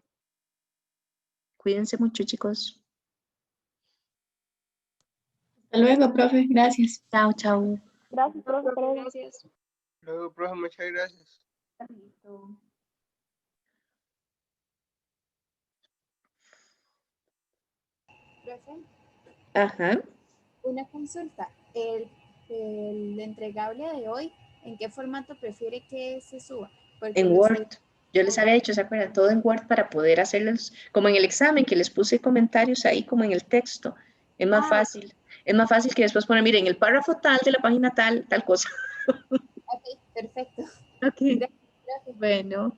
Cuídense mucho, chicos. Hasta luego, profe. Gracias. Chao, chao. Gracias, profe. Gracias. Luego, profe, muchas gracias. Profe, Ajá. una consulta. El entregable de hoy, ¿en qué formato prefiere que se suba? Porque En lo Word. estoy- Yo les había dicho, ¿se acuerdan? Todo en Word para poder hacerlos, como en el examen, que les puse comentarios ahí como en el texto. Es más fácil. Es más fácil que después poner, miren, el párrafo tal de la página tal, tal cosa. Ok, perfecto. Ok. Gracias, profe. Bueno.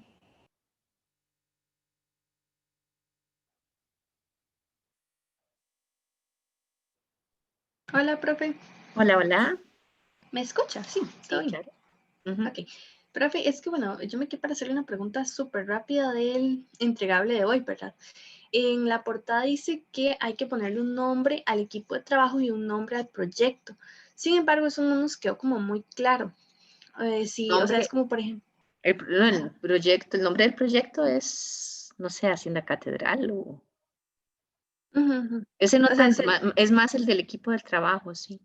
Hola, profe. Hola, hola. ¿Me escucha? Sí, todo bien. Claro. Ujú. Ok. Profe, es que bueno, yo me quedé para hacerle una pregunta súper rápida del entregable de hoy, ¿verdad? En la portada dice que hay que ponerle un nombre al equipo de trabajo y un nombre al proyecto. Sin embargo, eso no nos quedó como muy claro. Sí, o sea, Nombre, es como por ejemplo. el proyecto, el nombre del proyecto es, no sé, Hacienda Catedral o... Ujú, ujú. Ese no O sea, tanto, es más el del equipo del trabajo, sí.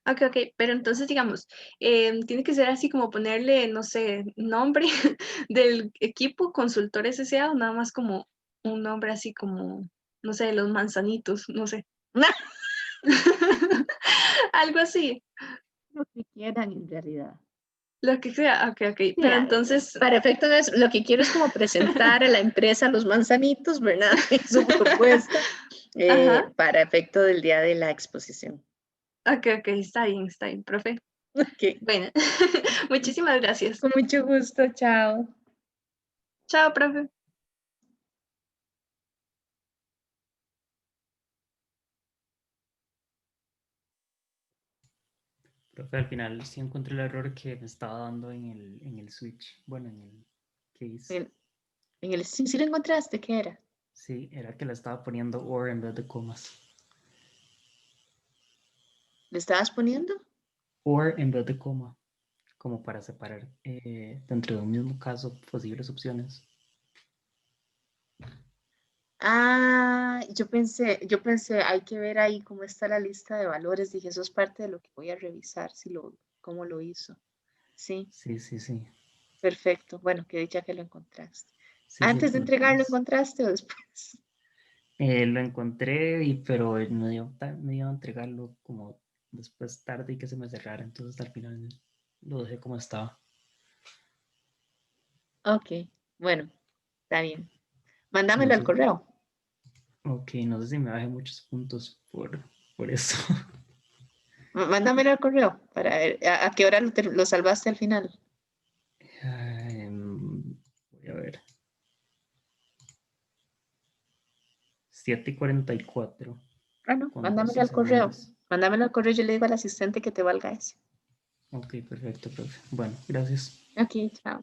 Ok, pero entonces digamos, tiene que ser así como ponerle, no sé, nombre del equipo consultores S.A. o nada más como un nombre así como, no sé, los manzanitos, no sé. Algo así, Lo que quieran en realidad. lo que sea, ok, Sí, pero entonces, para efectos de eso, lo que quiero es como presentar a la empresa Los Manzanitos, ¿verdad? En su propuesta ajá, para efecto del día de la exposición. ok, está bien, profe. Ok, Bueno, muchísimas gracias. con mucho gusto, chao. Chao, profe. Profe, al final sí encontré el error que me estaba dando en el switch. Bueno, en el case. En el, sí, sí lo encontraste, ¿qué era? Sí, era que le estaba poniendo or en vez de comas. ¿Le estabas poniendo? Or en vez de coma. Como para separar dentro de un mismo caso posibles opciones. Ah, yo pensé, hay que ver ahí cómo está la lista de valores. Dije, eso es parte de lo que voy a revisar, cómo lo hizo. Sí, Sí, sí, sí. perfecto. Bueno, qué dicha que lo encontraste. Sí, sí, ¿Antes de por lo entregar lo menos. encontraste o después? Lo encontré, pero me dio a entregarlo como después tarde y que se me cerrara. Entonces al final lo dejé como estaba. Ok, bueno, está bien. No Mándamelo al sé, correo. ok, no sé si me bajé muchos puntos por eso. Mándamelo al correo para ver a qué hora lo salvaste al final. Voy a ver. 7:44 Ah, no, con mándamelo 12 al correo. segundos. Mándamelo al correo, yo le digo al asistente que te valga ese. Ok, perfecto, profe. Bueno, gracias. Ok, chao.